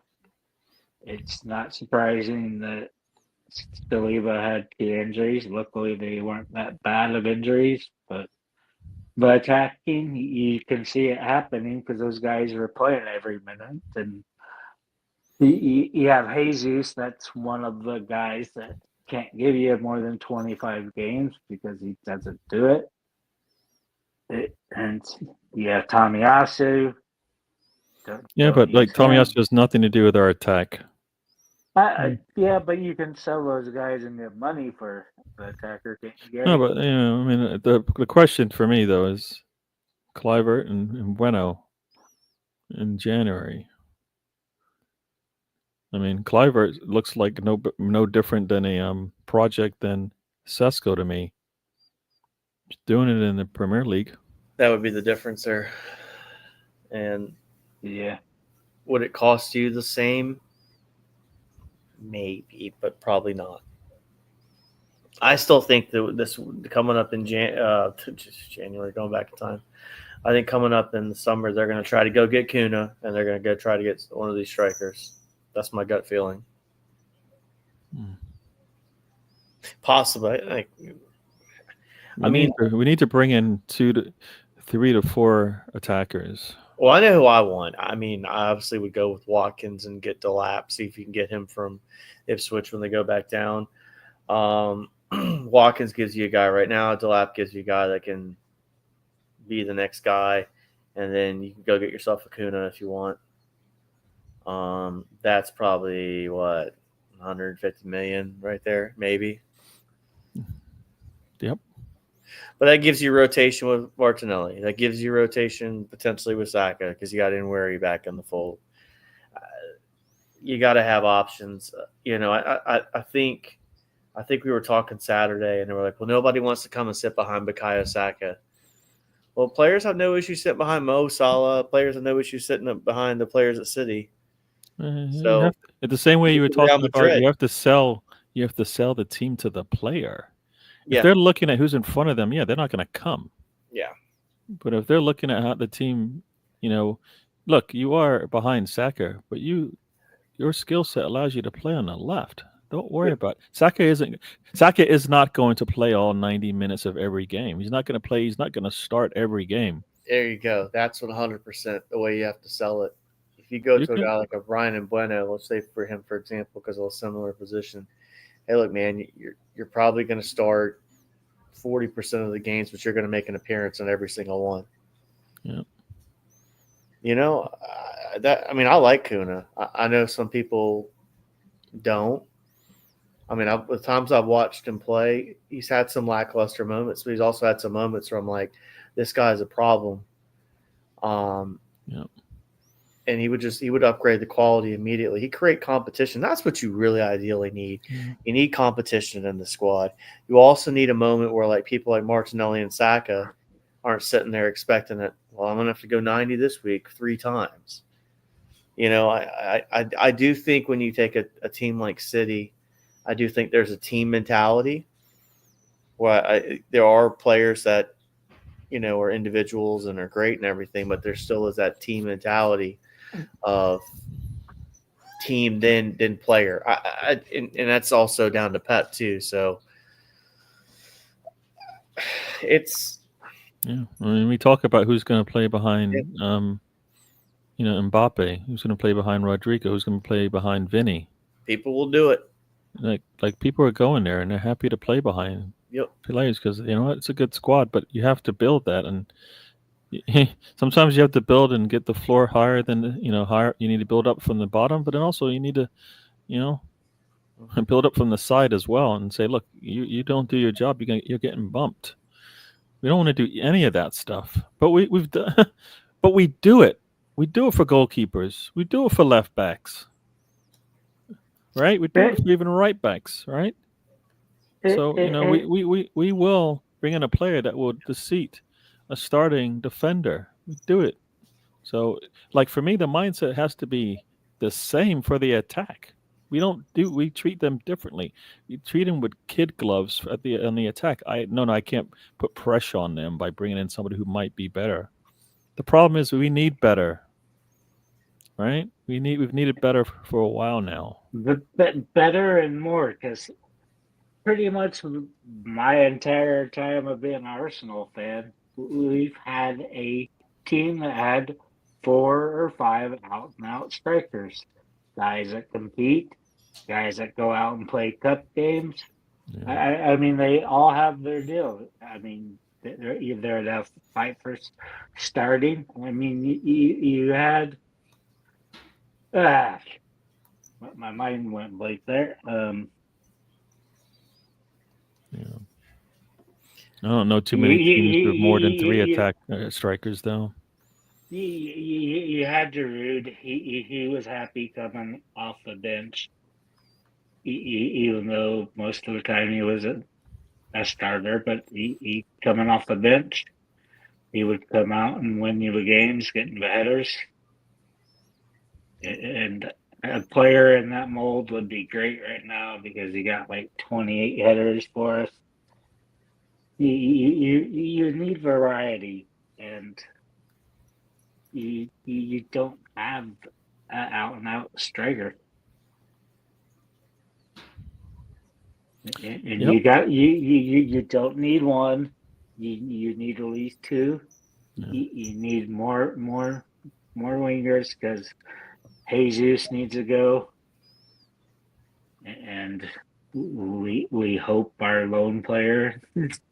It's not surprising that Saliba had key injuries. Luckily, they weren't that bad of injuries, but attacking, you can see it happening because those guys are playing every minute. And you have Jesus, that's one of the guys that can't give you more than 25 games because he doesn't do it. And you have Tomiyasu. Yeah, Don't but like use him. Tomiyasu has nothing to do with our attack. Yeah, but you can sell those guys and get money for the attacker. No, but I mean, the question for me though is Clivert and Bueno. in January. I mean, Clivert looks like no different than a project than Sesko to me. Just doing it in the Premier League. That would be the difference there. And Yeah. would it cost you the same? Maybe, but probably not. I still think that this coming up in January, going back in time, I think coming up in the summer, they're going to try to go get Kuna, and they're going to go try to get one of these strikers. That's my gut feeling. Possibly. We need to bring in 3 to 4 attackers. Well, I know who I want. I mean, I obviously would go with Watkins and get Delap, see if you can get him from Ipswich when they go back down. Watkins gives you a guy right now. Delap gives you a guy that can be the next guy, and then you can go get yourself a Kuna if you want. That's probably what, 150 million right there, maybe. Yep. But that gives you rotation with Martinelli. That gives you rotation potentially with Saka because you got Nweri back in the fold. You got to have options. I think we were talking Saturday, and they were like, "Well, nobody wants to come and sit behind Bukayo Saka." Well, players have no issue sitting behind Mo Salah. Players have no issue sitting behind the players at City. So, the same way you were Real talking about, Madrid. you have to sell the team to the player. Yeah. If they're looking at who's in front of them, they're not going to come. Yeah. But if they're looking at how the team, look, you are behind Saka, but your skill set allows you to play on the left. Don't worry about it. Saka is not going to play all 90 minutes of every game. He's not going to play. He's not going to start every game. There you go. That's 100% the way you have to sell it. If you go to a guy like a Brian Bueno, let's say for him, for example, because of a similar position, hey, look, man, you're probably going to start 40% of the games, but you're going to make an appearance in every single one. Yeah. I like Kuna. I know some people don't. I mean, the times I've watched him play, he's had some lackluster moments, but he's also had some moments where I'm like, this guy's a problem. Yeah. And he would upgrade the quality immediately. He'd create competition. That's what you really ideally need. Yeah. You need competition in the squad. You also need a moment where like people like Martinelli and Saka aren't sitting there expecting it. Well, I'm going to have to go 90 this week 3 times. I do think when you take a team like City, I do think there's a team mentality where there are players that, are individuals and are great and everything, but there still is that team mentality of team then player. And that's also down to Pep too. So it's. Yeah. I mean, we talk about who's going to play behind, Mbappe, who's going to play behind Rodrigo, who's going to play behind Vinny. People will do it. Like people are going there and they're happy to play behind players because it's a good squad, but you have to build that, and sometimes you have to build and get the floor higher than higher. You need to build up from the bottom, but then also you need to build up from the side as well and say, look, you don't do your job, you're getting bumped. We don't want to do any of that stuff, but we've done, but we do it. We do it for goalkeepers. We do it for left backs. Right, we do it for even right backs, right? So we will bring in a player that will defeat a starting defender. We do it. So, like for me, the mindset has to be the same for the attack. We treat them differently. We treat them with kid gloves on the attack. I can't put pressure on them by bringing in somebody who might be better. The problem is we need better. Right? We've needed better for a while now. Better and more, because pretty much my entire time of being an Arsenal fan, we've had a team that had 4 or 5 out-and-out strikers. Guys that compete, guys that go out and play cup games. Yeah. I mean, they all have their deal. I mean, they're either to fight for starting. I mean, you had... my mind went blank there. Yeah. I don't know too many teams with more than 3 attack strikers, though. You had Giroud. He was happy coming off the bench, even though most of the time he was a starter. But he coming off the bench, he would come out and win you the games, getting the headers. And a player in that mold would be great right now because he got like 28 headers for us. You need variety, and you don't have an out and out striker, and Yep. you don't need one. You need at least two. Yeah. You need more wingers because Jesus needs to go, and we hope our lone player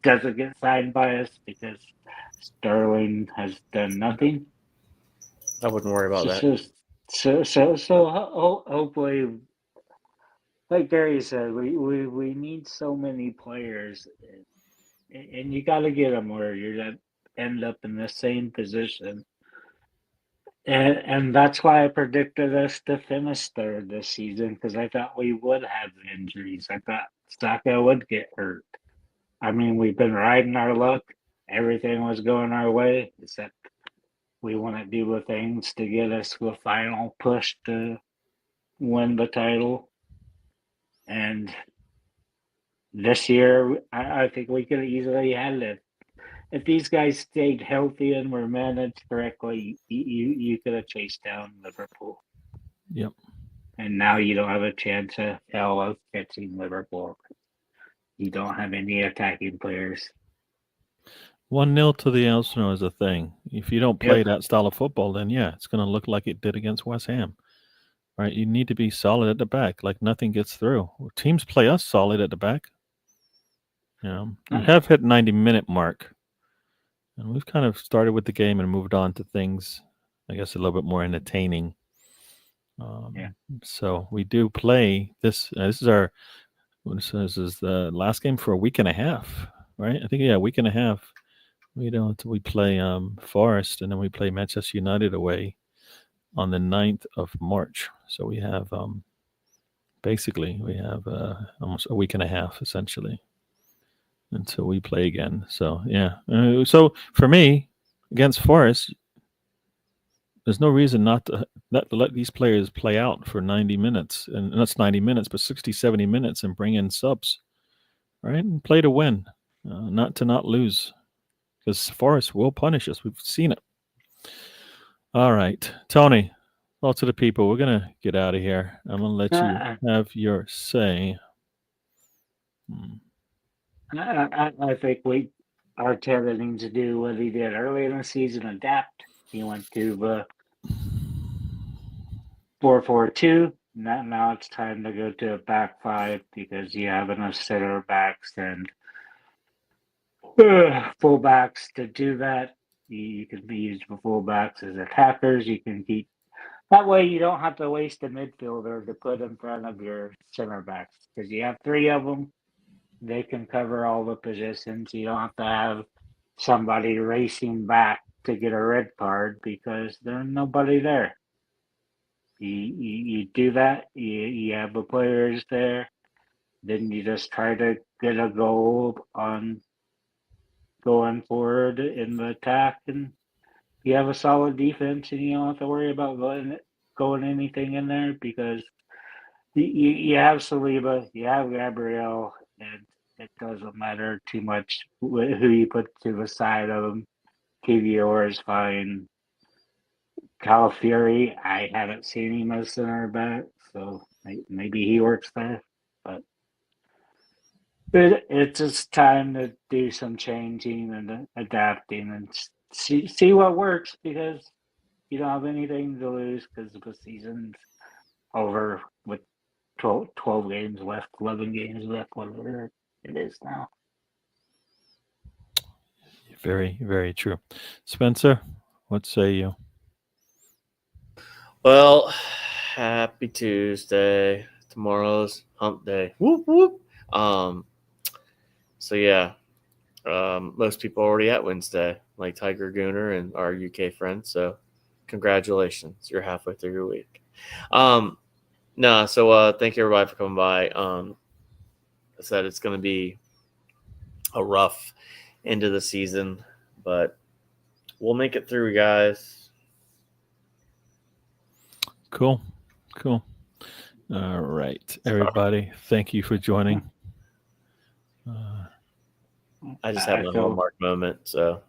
doesn't get signed by us because Sterling has done nothing. I wouldn't worry about that. So hopefully, like Gary said, we need so many players, and you got to get them where you're gonna end up in the same position. And that's why I predicted us to finish third this season because I thought we would have injuries. I thought Saka would get hurt. I mean, we've been riding our luck. Everything was going our way, except we want to do the things to get us to a final push to win the title. And this year, I think we could have easily had it. If these guys stayed healthy and were managed correctly, you could have chased down Liverpool. Yep. And now you don't have a chance of hell of catching Liverpool. You don't have any attacking players. 1-0 to the Arsenal is a thing. If you don't play Yep. that style of football, then yeah, it's going to look like it did against West Ham. Right? You need to be solid at the back, like nothing gets through. Teams play us solid at the back. You know, we have hit 90-minute mark, and we've kind of started with the game and moved on to things, I guess, a little bit more entertaining. Yeah. So we do play this. This is our. This is the last game for a week and a half, right? I think a week and a half. We play Forest, and then we play Manchester United away on the 9th of March. So we have basically we have almost a week and a half essentially until we play again. So yeah. So for me, against Forest, there's no reason not to let these players play out for 90 minutes, and that's 90 minutes, but 60, 70 minutes, and bring in subs, right? And play to win, not to not lose, because Forest will punish us. We've seen it. All right, Tony, well, to the people, we're going to get out of here. I'm going to let you have your say. I think Arteta needs to do what he did early in the season, adapt. He went to the 4-4-2. Now it's time to go to a back five because you have enough center backs and full backs to do that. You can be used for full backs as attackers. You can keep that way. You don't have to waste a midfielder to put in front of your center backs because you have three of them. They can cover all the positions. You don't have to have somebody racing back to get a red card because there's nobody there. You do that. You have the players there. Then you just try to get a goal on going forward in the attack, and you have a solid defense, and you don't have to worry about going anything in there because you have Saliba, you have Gabriel, and it doesn't matter too much who you put to the side of them. KVR is fine. Calafiori, I haven't seen him as center back, so maybe he works there. But it's just time to do some changing and adapting and see what works because you don't have anything to lose because the season's over with 12 games left, 11 games left, whatever it is now. Very, very true. Spencer, what say you? Well, happy Tuesday. Tomorrow's hump day. Whoop whoop. So yeah, most people already at Wednesday, like Tiger Gooner and our UK friends. So congratulations, you're halfway through your week. No, so thank you everybody for coming by. I said it's going to be a rough end of the season, but we'll make it through, guys. Cool. All right, everybody. Thank you for joining. I just had my hallmark moment, so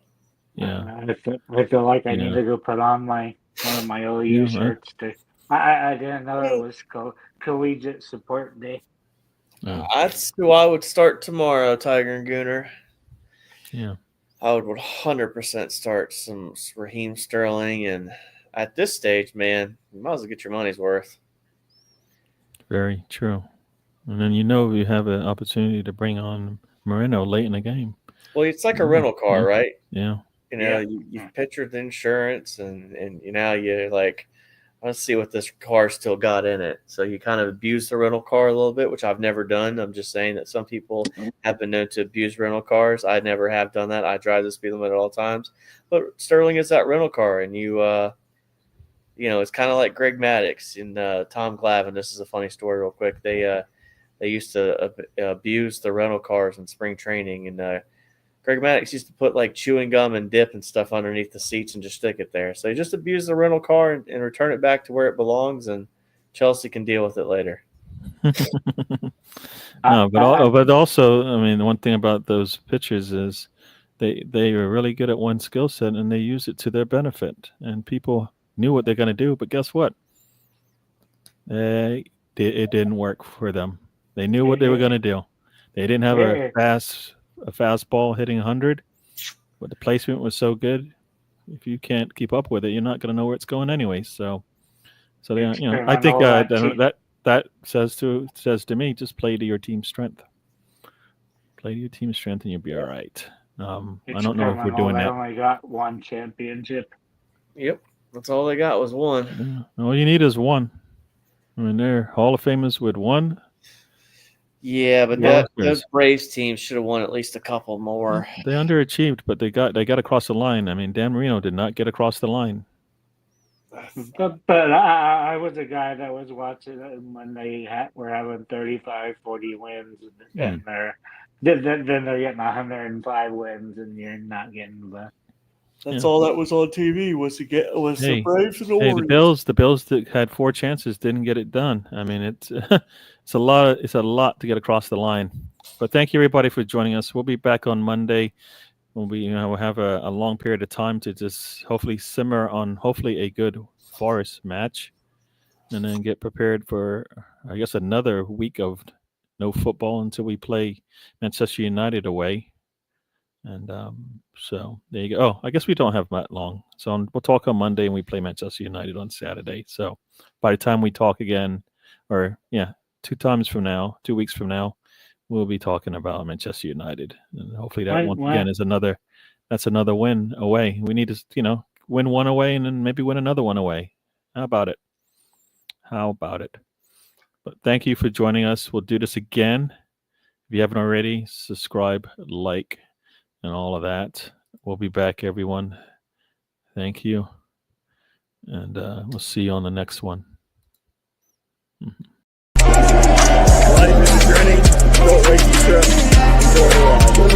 yeah. I feel like I Yeah. need to go put on one of my OU shirts. I didn't know it was collegiate support day. That's who I would start tomorrow, Tiger and Gooner. Yeah. I would 100% start some Raheem Sterling, and at this stage, man, you might as well get your money's worth. Very true. And then you have an opportunity to bring on Moreno late in the game. Well, it's like a rental car, right? Yeah. You've pictured the insurance, and you're like, let's see what this car still got in it. So you kind of abuse the rental car a little bit, which I've never done. I'm just saying that some people have been known to abuse rental cars. I never have done that. I drive the speed limit at all times. But Sterling is that rental car, and it's kind of like Greg Maddux and Tom Glavine. This is a funny story real quick. They used to abuse the rental cars in spring training, and Greg Maddux used to put like chewing gum and dip and stuff underneath the seats and just stick it there. So he just abused the rental car and return it back to where it belongs, and Chelsea can deal with it later. No, but also, I mean, the one thing about those pitchers is they were really good at one skill set and they use it to their benefit. And people knew what they're going to do, but guess what? It didn't work for them. They knew what they were going to do. They didn't have a fastball hitting 100, but the placement was so good. If you can't keep up with it, you're not going to know where it's going anyway. So they, I think that says to me, just play to your team's strength. Play to your team's strength, and you'll be all right. I don't know if we're doing that. They only got one championship. Yep, that's all they got was one. Yeah. All you need is one. I mean, they're Hall of Famers with one. Yeah, but those Braves teams should have won at least a couple more. They underachieved, but they got across the line. I mean, Dan Marino did not get across the line. But I was a guy that was watching when they were having 35, 40 wins, and then they're getting 105 wins, and you're not getting the. That's all that was on TV was the Braves and the Warriors. The Bills that had 4 chances didn't get it done. I mean, it's a lot to get across the line. But thank you everybody for joining us. We'll be back on Monday. We'll have a long period of time to just hopefully simmer on a good Forest match, and then get prepared for I guess another week of no football until we play Manchester United away. And so there you go. Oh, I guess we don't have that long. So we'll talk on Monday, and we play Manchester United on Saturday. So by the time we talk again, 2 weeks from now, we'll be talking about Manchester United, and hopefully that again is another win away. We need to win one away, and then maybe win another one away. How about it? But thank you for joining us. We'll do this again. If you haven't already, subscribe, like, and all of that. We'll be back, everyone. Thank you. And we'll see you on the next one. Life is a journey. Don't waste your trip. Enjoy the ride.